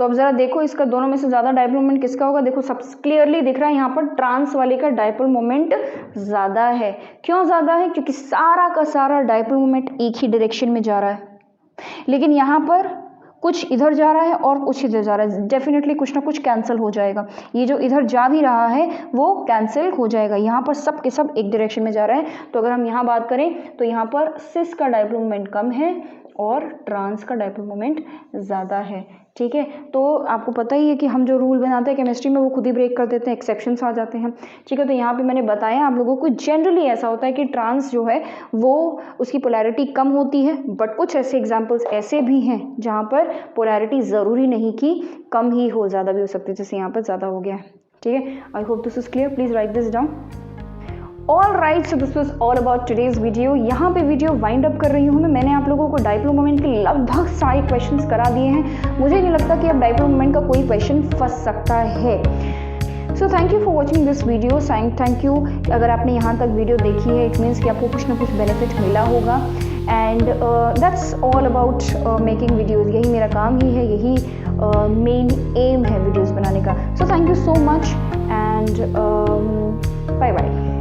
तो अब ज़रा देखो इसका दोनों में से ज़्यादा डाइपोल मोमेंट किसका होगा। देखो सब क्लियरली दिख रहा है यहाँ पर ट्रांस वाले का डाइपोल मोमेंट ज़्यादा है। क्यों ज़्यादा है? क्योंकि सारा का सारा डाइपोल मोमेंट एक ही डायरेक्शन में जा रहा है, लेकिन यहाँ पर कुछ इधर जा रहा है और कुछ इधर जा रहा है। डेफिनेटली कुछ ना कुछ कैंसिल हो जाएगा। ये जो इधर जा भी रहा है वो कैंसिल हो जाएगा। यहाँ पर सब के सब एक डायरेक्शन में जा रहा है। तो अगर हम यहाँ बात करें तो यहाँ पर सिस का डाइपोल मोमेंट कम है और ट्रांस का डाइपोल मोमेंट ज़्यादा है। ठीक है, तो आपको पता ही है कि हम जो रूल बनाते हैं केमिस्ट्री में वो खुद ही ब्रेक कर देते हैं, एक्सेप्शंस आ जाते हैं। ठीक है, तो यहाँ पे मैंने बताया आप लोगों को जनरली ऐसा होता है कि ट्रांस जो है वो उसकी पोलैरिटी कम होती है, बट कुछ ऐसे एग्जांपल्स ऐसे भी हैं जहाँ पर पोलैरिटी ज़रूरी नहीं कि कम ही हो, ज़्यादा भी हो सकती है, जैसे यहाँ पर ज़्यादा हो गया है। ठीक है, I hope this is clear, please write this down. All right, so this was all about today's video. यहाँ पे वीडियो वाइंड अप कर रही हूँ मैंने आप लोगों को डाइपोल मोमेंट के लगभग सारे क्वेश्चंस करा दिए हैं। मुझे नहीं लगता कि अब डाइपोल मोमेंट का कोई क्वेश्चन फंस सकता है। सो thank you for watching this video. Thank you, अगर आपने यहाँ तक वीडियो देखी है इट मीन्स कि आपको कुछ ना कुछ बेनिफिट मिला होगा। And that's all about making videos. यही मेरा काम ही है, यही मेन एम है वीडियोज़ बनाने का। So thank you so much and bye bye.